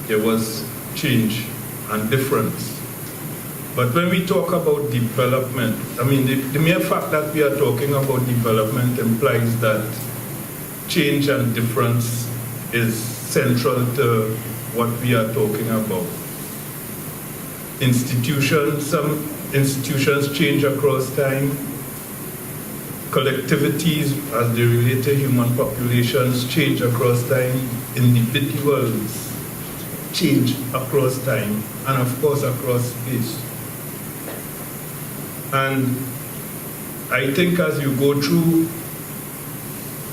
there was change and difference. But when we talk about development, I mean, the mere fact that we are talking about development implies that change and difference is central to what we are talking about. Some institutions change across time. Collectivities, as they relate to human populations, change across time. Individuals change across time, and of course across space. And I think as you go through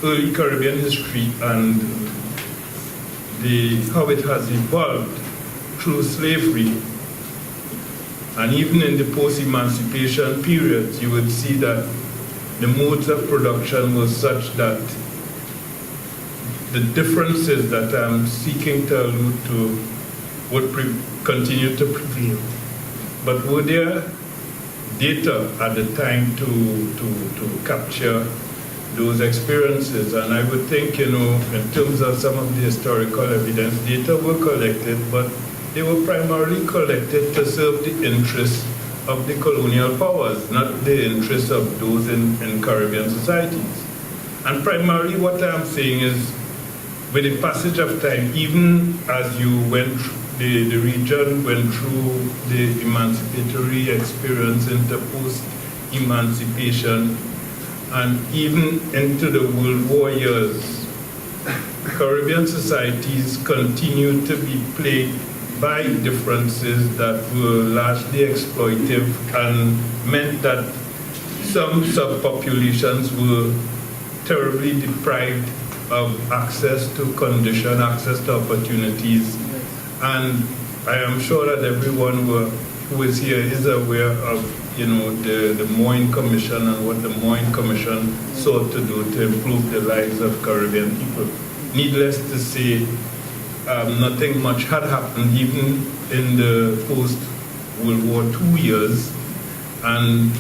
early Caribbean history and how it has evolved through slavery, and even in the post-emancipation periods, you would see that the modes of production was such that the differences that I'm seeking to allude to would continue to prevail. But were there data at the time to capture those experiences? And I would think, in terms of some of the historical evidence, data were collected, but they were primarily collected to serve the interests of the colonial powers, not the interests of those in Caribbean societies. And primarily what I'm saying is, with the passage of time, even as you went the region went through the emancipatory experience into post-emancipation and even into the World War years, Caribbean societies continued to be plagued by differences that were largely exploitive and meant that some subpopulations were terribly deprived of access to condition, access to opportunities. And I am sure that everyone who is here is aware of the Moyne Commission and what the Moyne Commission sought to do to improve the lives of Caribbean people. Needless to say, nothing much had happened even in the post-World War II years. And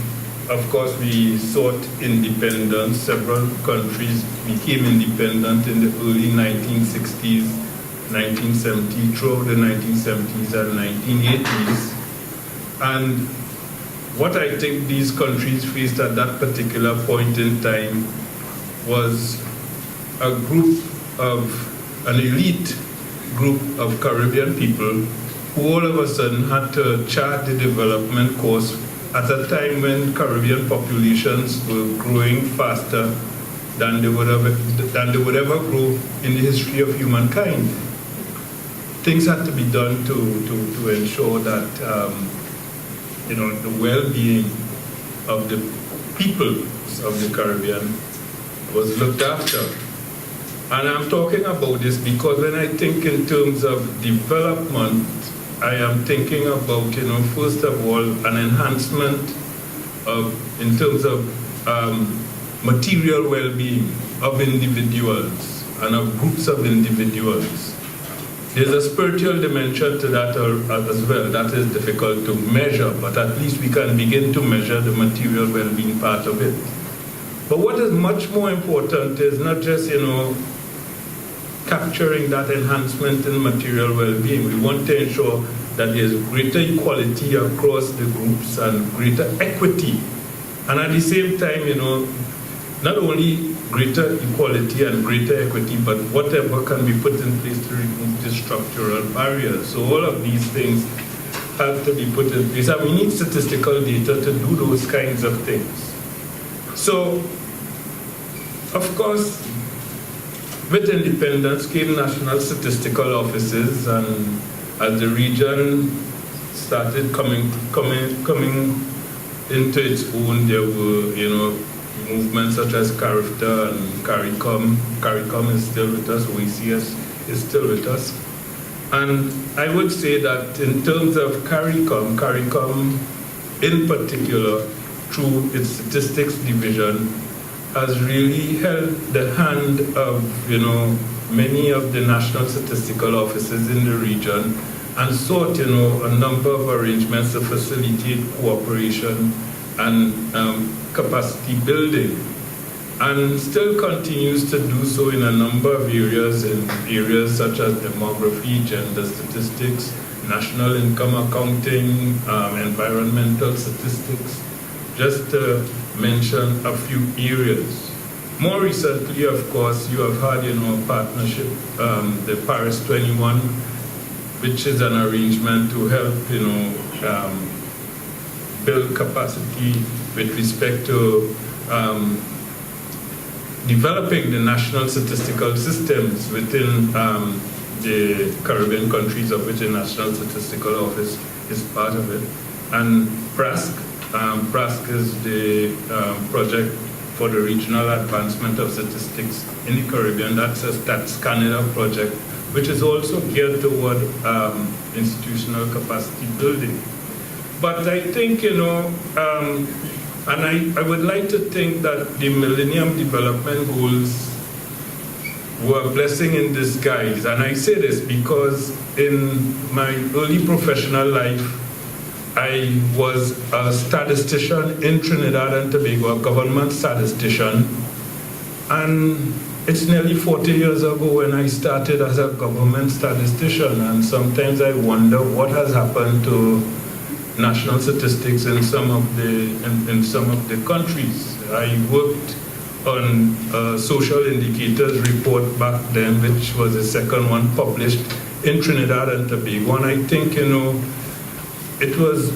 of course, we sought independence. Several countries became independent in the early 1960s, 1970s, throughout the 1970s and 1980s. And what I think these countries faced at that particular point in time was an elite group of Caribbean people who all of a sudden had to chart the development course at a time when Caribbean populations were growing faster than they would ever grow in the history of humankind. Things had to be done to ensure that the well-being of the people of the Caribbean was looked after. And I'm talking about this because when I think in terms of development, I am thinking about, first of all, an enhancement in terms of material well-being of individuals and of groups of individuals. There's a spiritual dimension to that as well. That is difficult to measure, but at least we can begin to measure the material well-being part of it. But what is much more important is not just, capturing that enhancement in material well-being. We want to ensure that there's greater equality across the groups and greater equity. And at the same time, not only greater equality and greater equity, but whatever can be put in place to remove the structural barriers. So all of these things have to be put in place. And we need statistical data to do those kinds of things. So, of course, with independence came national statistical offices, and as the region started coming into its own, there were, movements such as CARIFTA and CARICOM. CARICOM is still with us, OECS is still with us. And I would say that in terms of CARICOM in particular, through its statistics division, has really held the hand of, many of the national statistical offices in the region and sought, a number of arrangements to facilitate cooperation and capacity building, and still continues to do so in a number of areas, in areas such as demography, gender statistics, national income accounting, environmental statistics, just to mention a few areas. More recently, of course, you have had, a partnership, the Paris 21, which is an arrangement to help, build capacity with respect to developing the national statistical systems within the Caribbean countries, of which the National Statistical Office is part of it. And PRASC is the project for the regional advancement of statistics in the Caribbean. That's a Stats Canada project, which is also geared toward institutional capacity building. But I think, and I would like to think that the Millennium Development Goals were a blessing in disguise. And I say this because in my early professional life, I was a statistician in Trinidad and Tobago, a government statistician. And it's nearly 40 years ago when I started as a government statistician. And sometimes I wonder what has happened to national statistics in some of the countries. I worked on a social indicators report back then, which was the second one published in Trinidad and Tobago. And I think, it was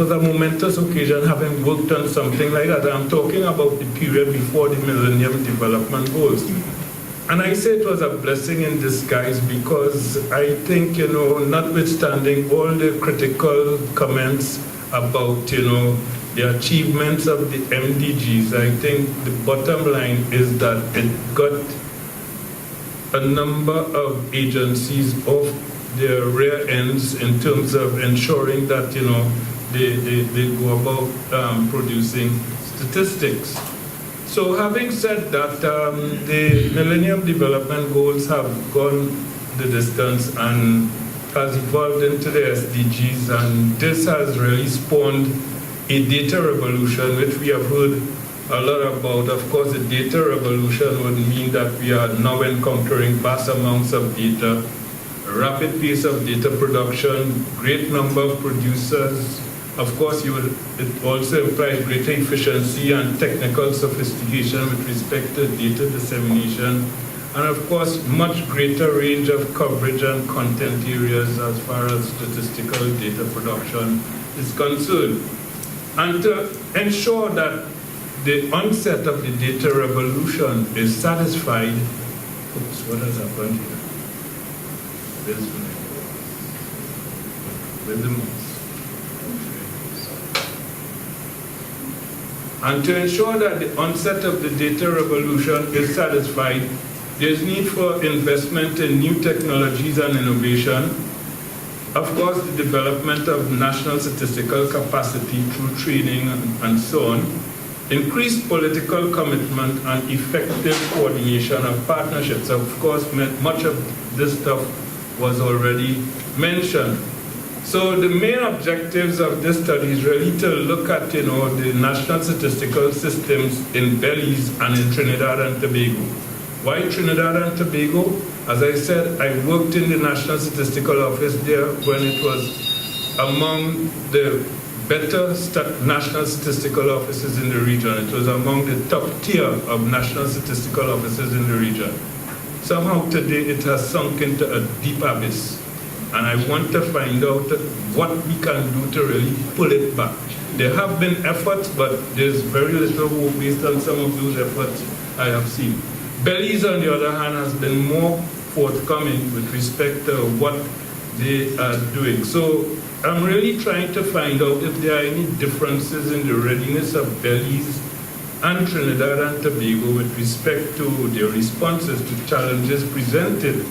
a momentous occasion having worked on something like that. I'm talking about the period before the Millennium Development Goals. And I say it was a blessing in disguise because I think, notwithstanding all the critical comments about, the achievements of the MDGs, I think the bottom line is that it got a number of agencies off their rear ends in terms of ensuring that, they go about producing statistics. So having said that, the Millennium Development Goals have gone the distance and has evolved into the SDGs, and this has really spawned a data revolution, which we have heard a lot about. Of course, the data revolution would mean that we are now encountering vast amounts of data, a rapid pace of data production, great number of producers. Of course, it also implies greater efficiency and technical sophistication with respect to data dissemination, and of course, much greater range of coverage and content areas as far as statistical data production is concerned. And to ensure that the onset of the data revolution is satisfied, oops, what has happened here? Where's the mouse? And to ensure that the onset of the data revolution is satisfied, there's need for investment in new technologies and innovation. Of course, the development of national statistical capacity through training and so on. increased political commitment and effective coordination of partnerships. Of course, much of this stuff was already mentioned. So the main objectives of this study is really to look at, the national statistical systems in Belize and in Trinidad and Tobago. Why Trinidad and Tobago? As I said, I worked in the National Statistical Office there when it was among the better national statistical offices in the region. It was among the top tier of national statistical offices in the region. Somehow today it has sunk into a deep abyss. And I want to find out what we can do to really pull it back. There have been efforts, but there's very little hope based on some of those efforts I have seen. Belize, on the other hand, has been more forthcoming with respect to what they are doing. So I'm really trying to find out if there are any differences in the readiness of Belize and Trinidad and Tobago with respect to their responses to challenges presented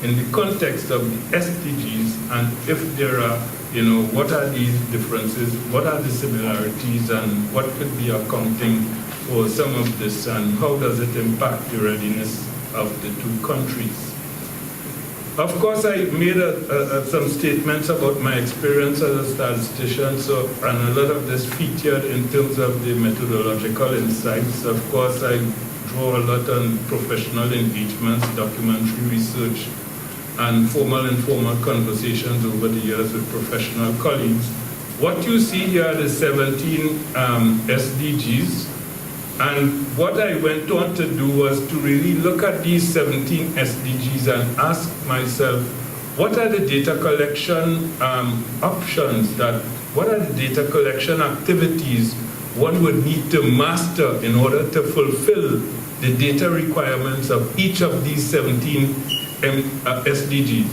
in the context of the SDGs, and if there are, what are these differences, what are the similarities, and what could be accounting for some of this, and how does it impact the readiness of the two countries. Of course, I made some statements about my experience as a statistician, and a lot of this featured in terms of the methodological insights. Of course, I draw a lot on professional engagements, documentary research, and formal and informal conversations over the years with professional colleagues. What you see here are the 17 SDGs, and what I went on to do was to really look at these 17 SDGs and ask myself, what are the data collection options, what are the data collection activities one would need to master in order to fulfill the data requirements of each of these 17 SDGs.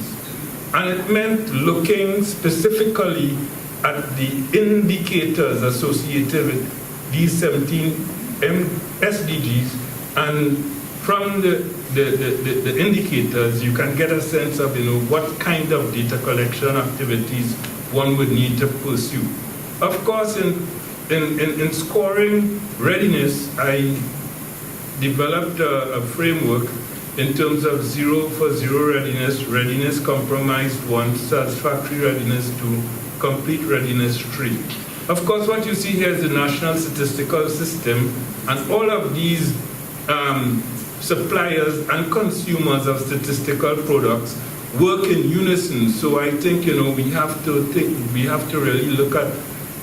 And it meant looking specifically at the indicators associated with these 17 SDGs, and from the indicators you can get a sense of what kind of data collection activities one would need to pursue. Of course, in scoring readiness, I developed a framework in terms of 0 for 0 readiness, readiness compromised 1, satisfactory readiness 2, complete readiness 3. Of course, what you see here is the national statistical system, and all of these suppliers and consumers of statistical products work in unison. So I think we have to really look at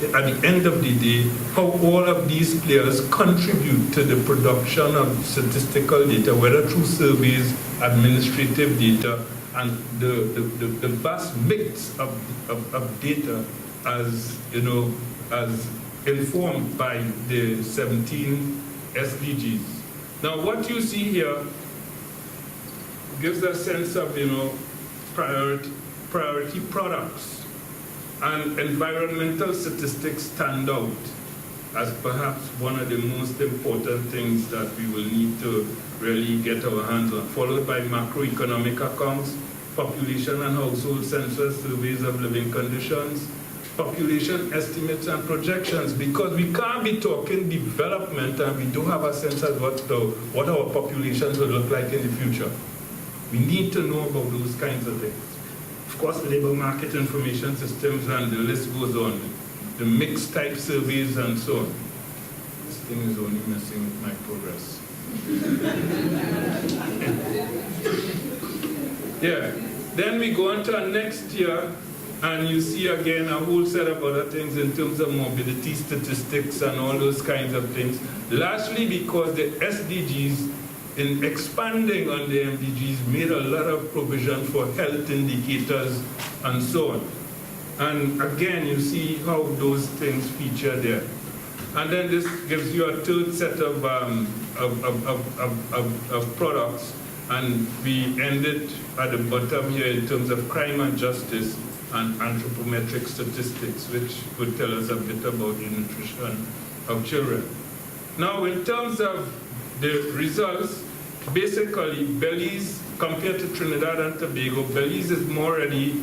the end of the day, how all of these players contribute to the production of statistical data, whether through surveys, administrative data, and the vast mix of data as informed by the 17 SDGs. Now, what you see here gives a sense of priority products. And environmental statistics stand out as perhaps one of the most important things that we will need to really get our hands on, followed by macroeconomic accounts, population and household census, surveys of living conditions, population estimates and projections, because we can't be talking development and we don't have a sense of what our populations will look like in the future. We need to know about those kinds of things. Of course, labor market information systems, and the list goes on. The mixed type surveys and so on. This thing is only messing with my progress. Yeah. Then we go on to our next year, and you see again a whole set of other things in terms of mobility statistics and all those kinds of things. Largely because the SDGs, in expanding on the MDGs, made a lot of provision for health indicators and so on. And again, you see how those things feature there. And then this gives you a third set of products, and we ended at the bottom here in terms of crime and justice and anthropometric statistics, which would tell us a bit about the nutrition of children. Now, in terms of the results, basically, Belize, compared to Trinidad and Tobago, Belize is more ready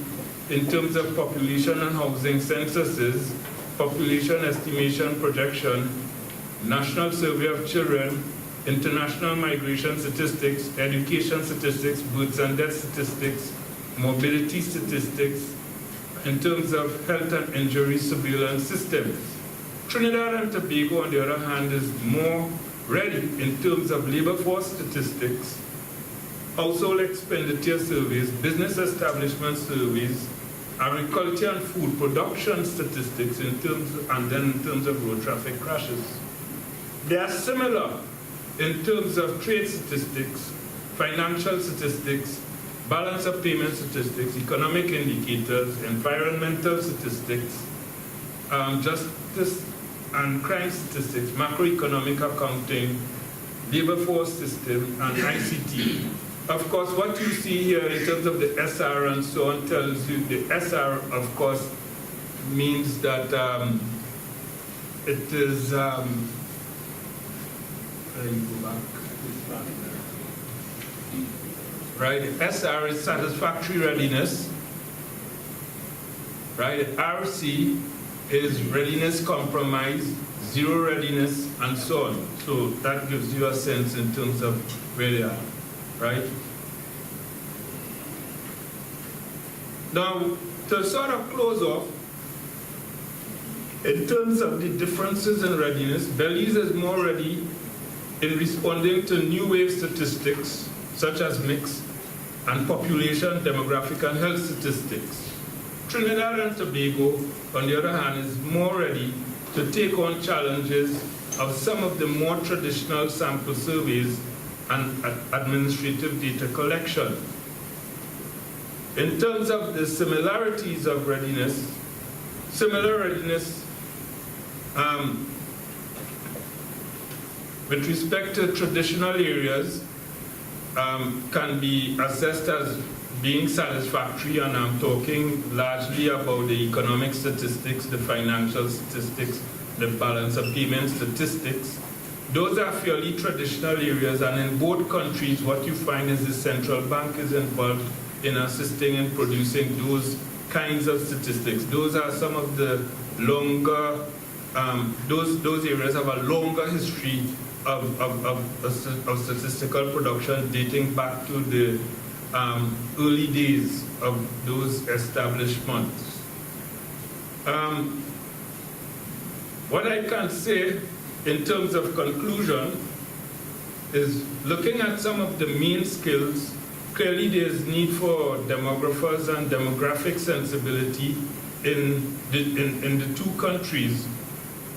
in terms of population and housing censuses, population estimation projection, National Survey of Children, international migration statistics, education statistics, births and death statistics, mobility statistics, in terms of health and injury surveillance systems. Trinidad and Tobago, on the other hand, is more ready in terms of labor force statistics, household expenditure surveys, business establishment surveys, agriculture and food production statistics, and then in terms of road traffic crashes. They are similar in terms of trade statistics, financial statistics, balance of payment statistics, economic indicators, environmental statistics, justice and crime statistics, macroeconomic accounting, labor force system, and ICT. Of course, what you see here in terms of the SR and so on tells you the SR, of course, means that it is, let me go back. Right, SR is satisfactory readiness. Right, RC is readiness compromise, zero readiness, and so on. So that gives you a sense in terms of where they are, right? Now, to sort of close off, in terms of the differences in readiness, Belize is more ready in responding to new wave statistics, such as mix, and population, demographic, and health statistics. Trinidad and Tobago, on the other hand, is more ready to take on challenges of some of the more traditional sample surveys and administrative data collection. In terms of the similarities of readiness, similar readiness with respect to traditional areas can be assessed as being satisfactory, and I'm talking largely about the economic statistics, the financial statistics, the balance of payment statistics. Those are fairly traditional areas, and in both countries, what you find is the central bank is involved in assisting in producing those kinds of statistics. Those are some of the longer, those areas have a longer history of statistical production dating back to the early days of those establishments. What I can say in terms of conclusion is looking at some of the main skills. Clearly there's need for demographers and demographic sensibility in the two countries,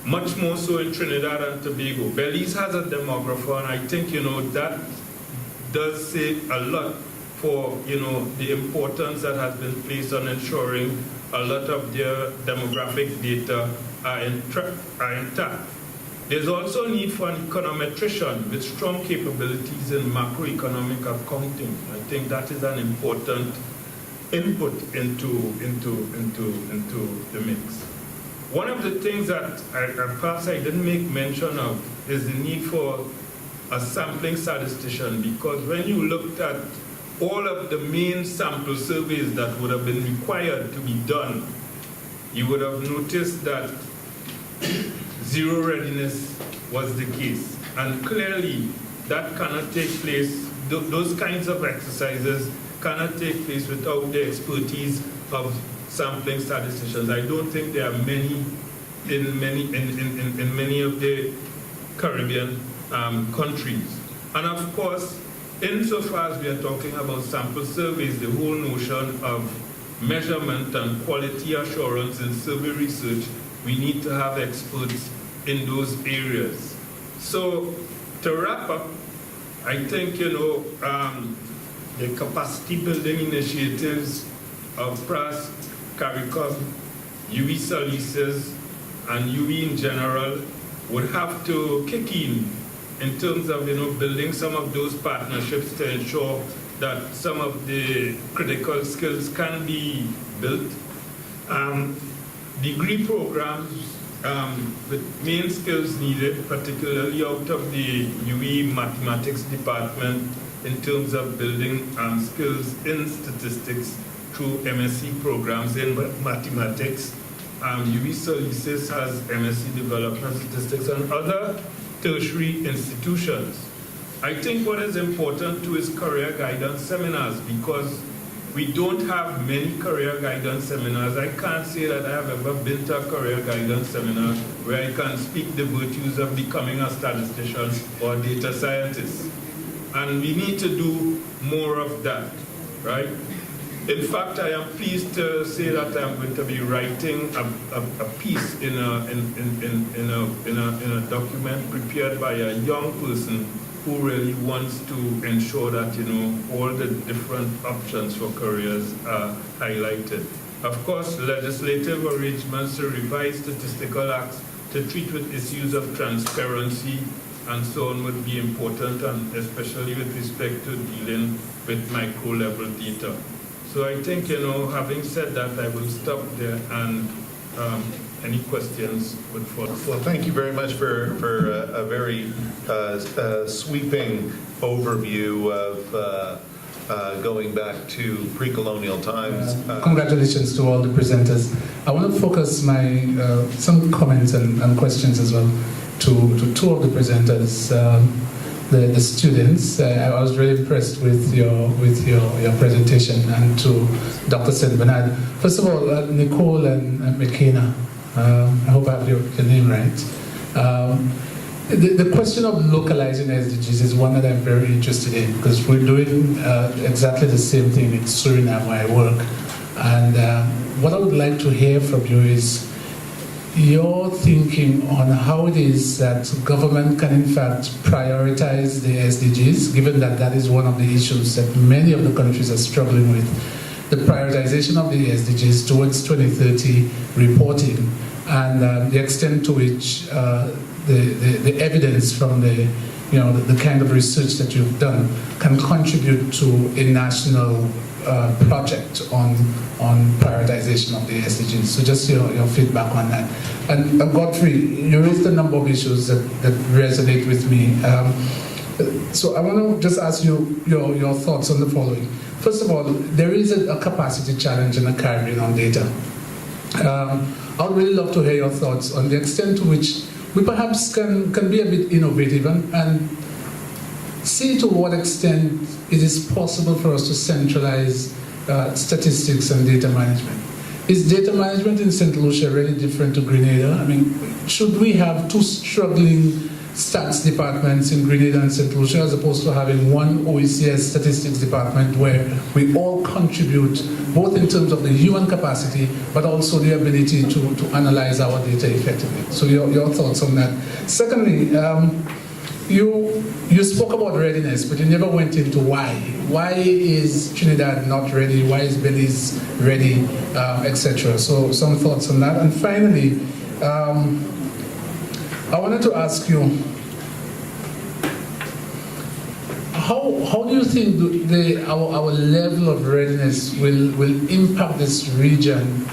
much more so in Trinidad and Tobago. Belize has a demographer, and I think, that does say a lot for, the importance that has been placed on ensuring a lot of their demographic data are intact. There's also need for an econometrician with strong capabilities in macroeconomic accounting. I think that is an important input into the mix. One of the things that perhaps I didn't make mention of is the need for a sampling statistician, because when you looked at all of the main sample surveys that would have been required to be done, you would have noticed that zero readiness was the case. And clearly that cannot take place, those kinds of exercises cannot take place without the expertise of sampling statisticians. I don't think there are many in many of the Caribbean countries. And of course, insofar as we are talking about sample surveys, the whole notion of measurement and quality assurance in survey research, we need to have experts in those areas. So to wrap up, I think, the capacity building initiatives of PRAS, CARICOM, UE SALISES, and UE in general would have to kick in terms of, building some of those partnerships to ensure that some of the critical skills can be built. Degree programs with main skills needed, particularly out of the UE mathematics department, in terms of building skills in statistics through MSc programs in mathematics, SALISES has MSc Development Statistics and other tertiary institutions. I think what is important too is career guidance seminars, because we don't have many career guidance seminars. I can't say that I have ever been to a career guidance seminar where I can speak the virtues of becoming a statistician or data scientist. And we need to do more of that, right? In fact, I am pleased to say that I'm going to be writing a piece in a document prepared by a young person who really wants to ensure that, all the different options for careers are highlighted. Of course, legislative arrangements to revise statistical acts to treat with issues of transparency and so on would be important, and especially with respect to dealing with micro-level data. So I think, having said that, I will stop there, and any questions would follow. Well, thank you very much for a very sweeping overview of going back to pre-colonial times. Congratulations to all the presenters. I want to focus my some comments and questions as well to two of the presenters. The students, I was really impressed with your presentation, and to Dr. St. Bernard. First of all, Nicole and McKenna, I hope I have your name right. The question of localizing SDGs is one that I'm very interested in, because we're doing exactly the same thing in Suriname where I work. And what I would like to hear from you is your thinking on how it is that government can in fact prioritize the SDGs, given that that is one of the issues that many of the countries are struggling with, the prioritization of the SDGs towards 2030 reporting, and the extent to which the evidence from the kind of research that you've done can contribute to a national project on prioritization of the SDGs. So just your feedback on that. And Godfrey, you raised a number of issues that resonate with me. So I want to just ask you your thoughts on the following. First of all, there is a capacity challenge in the Caribbean on data. I would really love to hear your thoughts on the extent to which we perhaps can be a bit innovative and see to what extent it is possible for us to centralize statistics and data management. Is data management in St. Lucia really different to Grenada? I mean, should we have two struggling stats departments in Grenada and St. Lucia as opposed to having one OECS statistics department where we all contribute both in terms of the human capacity but also the ability to analyze our data effectively? So your thoughts on that. Secondly, you spoke about readiness, but you never went into why. Why is Trinidad not ready? Why is Belize ready, etc.? So some thoughts on that. And finally, I wanted to ask you, how do you think our level of readiness will impact this region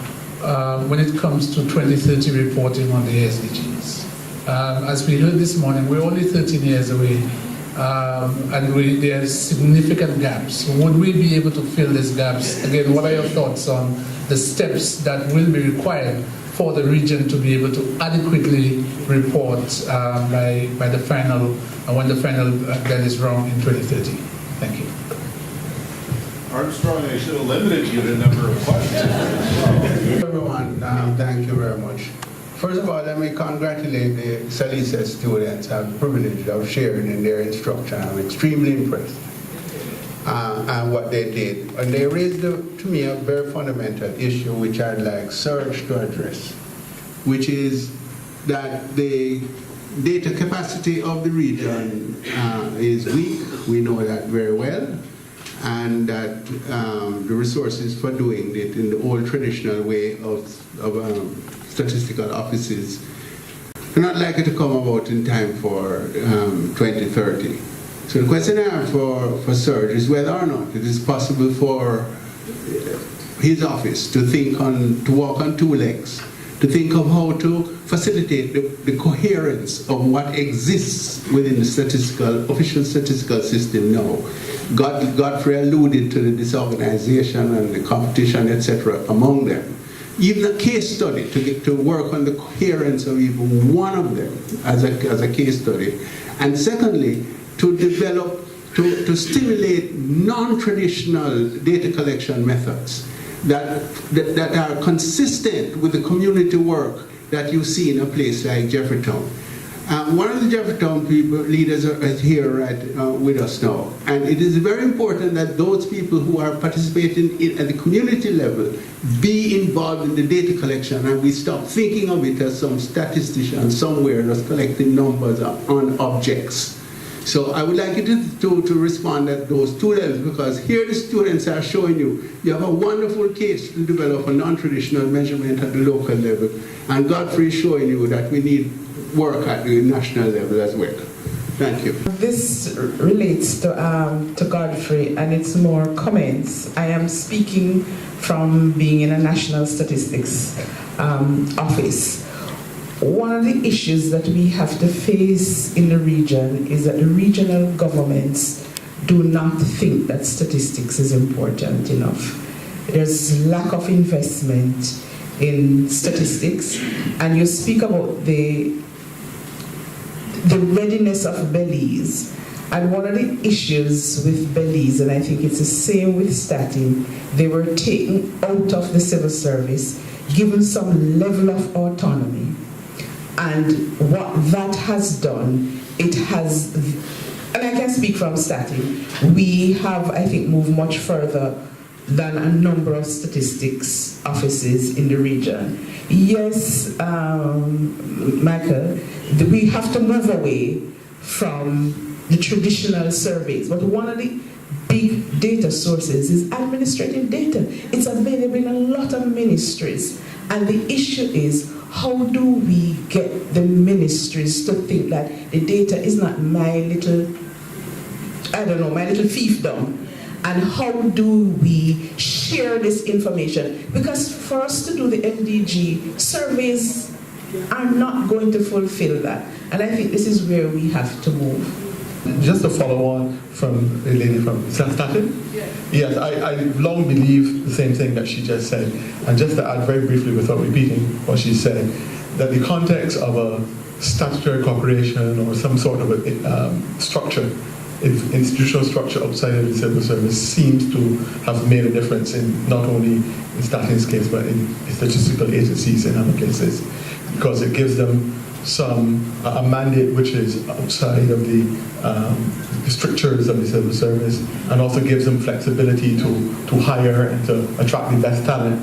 when it comes to 2030 reporting on the SDGs? As we heard this morning, we're only 13 years away, and there are significant gaps. Would we be able to fill these gaps? Again, what are your thoughts on the steps that will be required for the region to be able to adequately report by the final, when the final bell is rung in 2030? Thank you. Armstrong, I should have limited you to a number of questions. Everyone, thank you very much. First of all, let me congratulate the SALISES students. I have the privilege of sharing in their instruction. I'm extremely impressed and what they did. And they raised, to me, a very fundamental issue which I'd like Serge to address, which is that the data capacity of the region is weak. We know that very well. And that the resources for doing it in the old traditional way of statistical offices are not likely to come about in time for 2030. So the question I have for Serge is whether or not it is possible for his office to walk on two legs, to think of how to facilitate the coherence of what exists within the official statistical system now. Godfrey alluded to the disorganization and the competition, etc., among them. even a case study to get to work on the coherence of even one of them as a case study. And secondly, to develop, to stimulate non-traditional data collection methods that are consistent with the community work that you see in a place like Jefferson. One of the Jefferson leaders is here with us now, and it is very important that those people who are participating at the community level be involved in the data collection, and we stop thinking of it as some statistician somewhere that's collecting numbers on objects. So I would like you to respond at those two levels, because here the students are showing you have a wonderful case to develop a non-traditional measurement at the local level, and Godfrey is showing you that we need work at the national level as well. Thank you. This relates to Godfrey, and it's more comments. I am speaking from being in a national statistics office. One of the issues that we have to face in the region is that the regional governments do not think that statistics is important enough. There's lack of investment in statistics, and you speak about the readiness of Belize. And one of the issues with Belize, and I think it's the same with Statin, they were taken out of the civil service, given some level of autonomy. And what that has done, it has, and I can speak from Statin, we have, I think, moved much further than a number of statistics offices in the region. Yes, Michael, we have to move away from the traditional surveys, but one of the big data sources is administrative data. It's available in a lot of ministries, and the issue is, how do we get the ministries to think that the data is not my little, my little fiefdom? And how do we share this information? Because for us to do the MDG, surveys are not going to fulfill that. And I think this is where we have to move. Just to follow on from the lady from Statin. Yes, I long believed the same thing that she just said. And just to add very briefly without repeating what she said, that the context of a statutory corporation or some sort of a structure, institutional structure outside of the civil service, seems to have made a difference in not only in Statin's case, but in statistical agencies in other places, because it gives them a mandate which is outside of the strictures of the civil service, and also gives them flexibility to hire and to attract the best talent,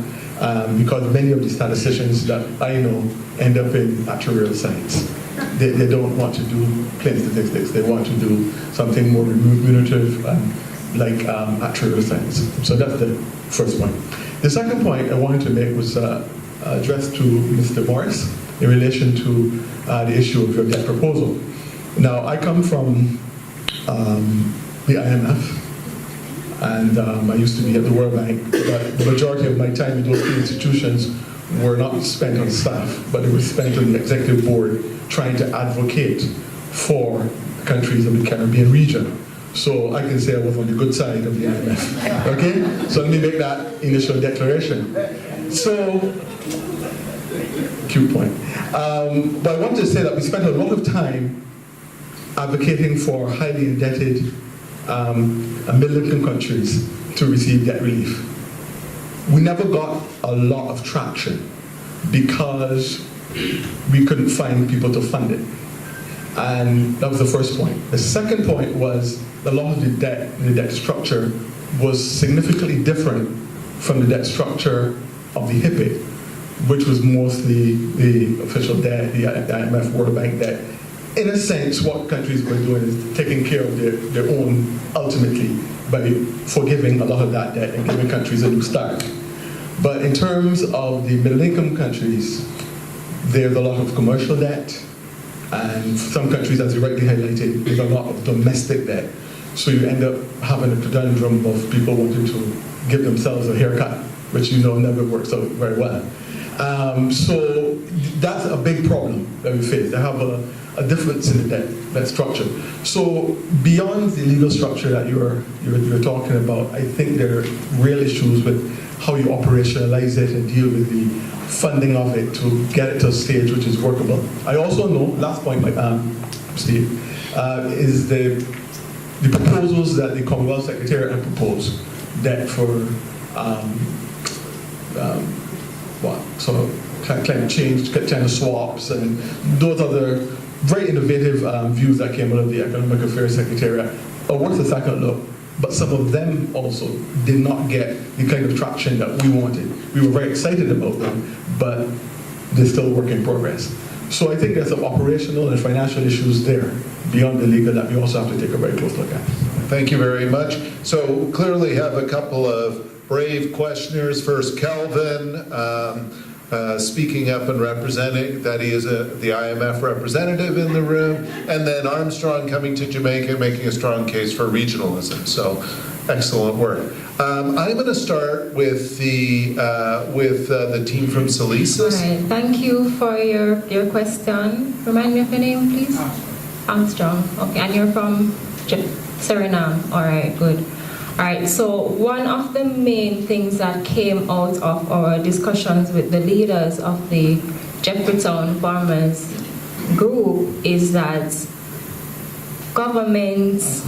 because many of the statisticians that I know end up in actuarial science. They don't want to do plain statistics. They want to do something more remunerative, like actuarial science. So that's the first point. The second point I wanted to make was addressed to Mr. Morris in relation to the issue of your debt proposal. Now, I come from the IMF, and I used to be at the World Bank, but the majority of my time in those two institutions were not spent on staff, but it was spent on the executive board trying to advocate for countries of the Caribbean region. So I can say I was on the good side of the IMF. Okay? So let me make that initial declaration. So, cute point. But I want to say that we spent a lot of time advocating for highly indebted middle-income countries to receive debt relief. We never got a lot of traction because we couldn't find people to fund it. And that was the first point. The second point was a lot of the debt structure was significantly different from the debt structure of the HIPAA, which was mostly the official debt, the IMF World Bank debt. In a sense, what countries were doing is taking care of their own, ultimately, by forgiving a lot of that debt and giving countries a new start. But in terms of the middle-income countries, there's a lot of commercial debt, and some countries, as you rightly highlighted, there's a lot of domestic debt. So you end up having a conundrum of people wanting to give themselves a haircut, which never works out very well. So that's a big problem that we face. They have a a difference in the debt structure. So beyond the legal structure that you're talking about, I think there are real issues with how you operationalize it and deal with the funding of it to get it to a stage which is workable. I also know, last point, Steve, is the proposals that the Commonwealth Secretariat had proposed, debt for climate change, China swaps, and those other very innovative views that came out of the Economic Affairs Secretariat are worth a second look. But some of them also did not get the kind of traction that we wanted. We were very excited about them, but they're still a work in progress. So I think there's some operational and financial issues there beyond the legal that we also have to take a very close look at. Thank you very much. So clearly have a couple of brave questioners. First, Kelvin, speaking up and representing that he is the IMF representative in the room, and then Armstrong coming to Jamaica, making a strong case for regionalism. So excellent work. I'm going to start with the team from SALISES. All right. Thank you for your question. Remind me of your name, please. Armstrong. Okay, and you're from Suriname. All right, good. All right, so one of the main things that came out of our discussions with the leaders of the Jefferson Farmers Group is that governments,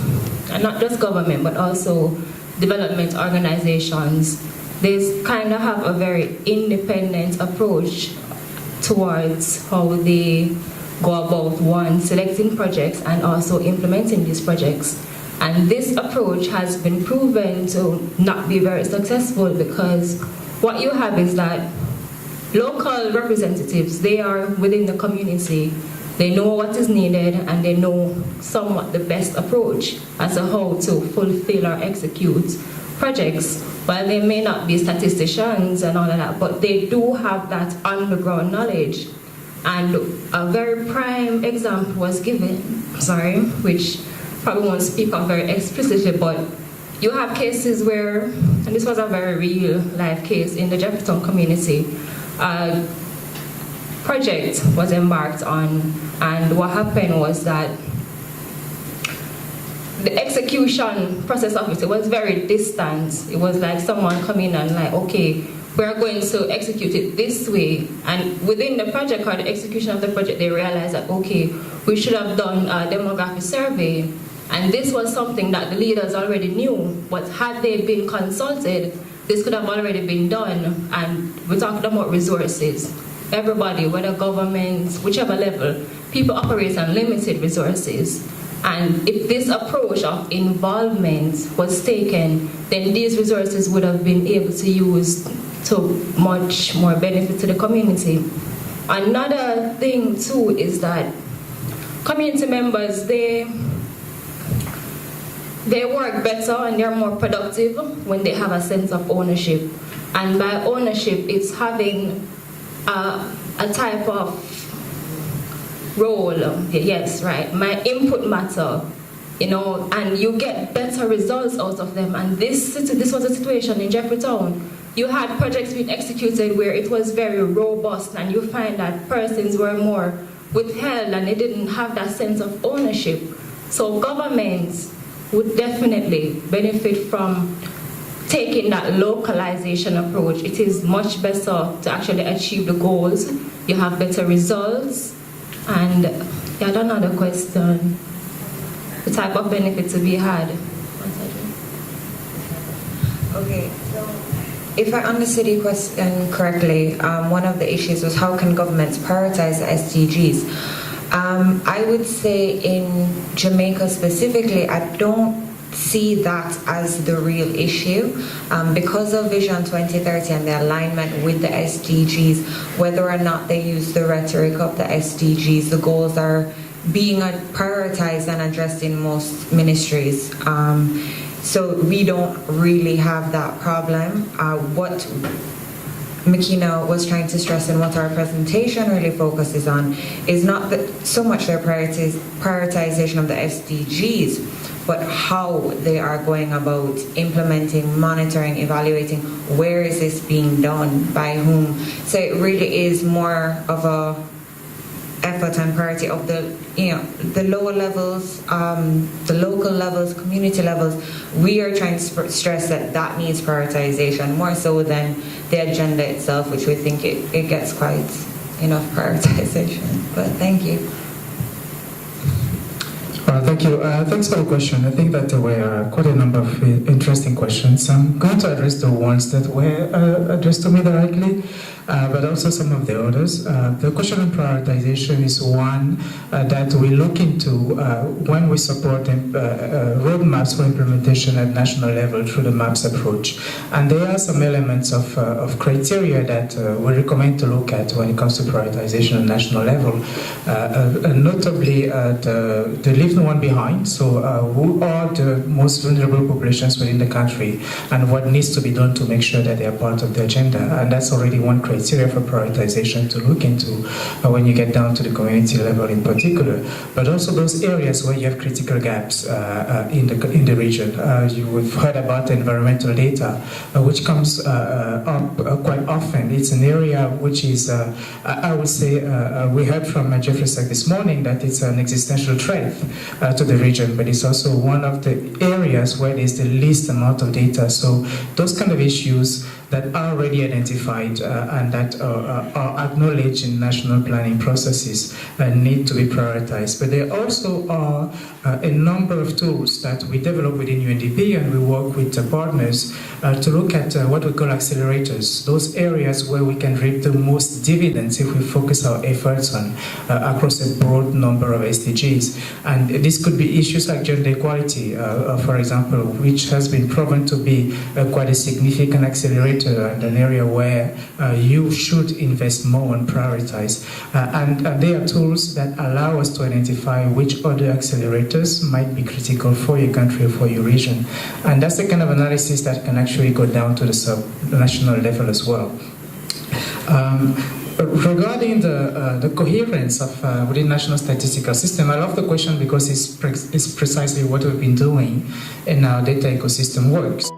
and not just government, but also development organizations, they kind of have a very independent approach towards how they go about, one, selecting projects and also implementing these projects. And this approach has been proven to not be very successful because what you have is that local representatives, they are within the community, they know what is needed and they know somewhat the best approach as to how to fulfill or execute projects. While they may not be statisticians and all of that, but they do have that on-the-ground knowledge. And a very prime example was given, which probably won't speak up very explicitly, but you have cases where, and this was a very real life case in the Jefferson community, a project was embarked on, and what happened was that the execution process of it was very distant. It was like someone coming and like, okay, we're going to execute it this way. And within the project or the execution of the project, they realized that, okay, we should have done a demographic survey. And this was something that the leaders already knew, but had they been consulted, this could have already been done. And we're talking about resources. Everybody, whether governments, whichever level, people operate on limited resources. And if this approach of involvement was taken, then these resources would have been able to use to much more benefit to the community. Another thing too is that community members, they work better and they're more productive when they have a sense of ownership. And by ownership, it's having a type of role. Yes, right. My input matter, and you get better results out of them. And this was a situation in Jefferson. You had projects being executed where it was very robust, and you find that persons were more withheld and they didn't have that sense of ownership. So governments would definitely benefit from taking that localization approach. It is much better to actually achieve the goals. You have better results. And you had another question, the type of benefit to be had. Okay, so if I understood your question correctly, one of the issues was how can governments prioritize the SDGs? I would say in Jamaica specifically, I don't see that as the real issue because of Vision 2030 and the alignment with the SDGs. Whether or not they use the rhetoric of the SDGs, the goals are being prioritized and addressed in most ministries. So we don't really have that problem. What Makina was trying to stress and what our presentation really focuses on is not so much their prioritization of the SDGs, but how they are going about implementing, monitoring, evaluating where is this being done, by whom. So it really is more of a effort and priority of the lower levels, the local levels, community levels. We are trying to stress that needs prioritization more so than the agenda itself, which we think it gets quite enough prioritization. But thank you. Thank you. Thanks for the question. I think that there were quite a number of interesting questions. I'm going to address the ones that were addressed to me directly, but also some of the others. The question on prioritization is one that we look into when we support roadmaps for implementation at national level through the MAPS approach. And there are some elements of criteria that we recommend to look at when it comes to prioritization at national level, notably the leave no one behind. So who are the most vulnerable populations within the country and what needs to be done to make sure that they are part of the agenda. And that's already one criteria for prioritization to look into when you get down to the community level in particular. But also those areas where you have critical gaps in the region. You've heard about environmental data, which comes up quite often. It's an area which is, I would say, we heard from Jefferson this morning that it's an existential threat to the region, but it's also one of the areas where there's the least amount of data. So those kind of issues that are already identified and that are acknowledged in national planning processes need to be prioritized. But there also are a number of tools that we develop within UNDP, and we work with partners to look at what we call accelerators, those areas where we can reap the most dividends if we focus our efforts on across a broad number of SDGs. And this could be issues like gender equality, for example, which has been proven to be quite a significant accelerator and an area where you should invest more and prioritize. And there are tools that allow us to identify which other accelerators might be critical for your country or for your region. And that's the kind of analysis that can actually go down to the sub-national level as well. Regarding the coherence of within national statistical system, I love the question because it's precisely what we've been doing in our data ecosystem works.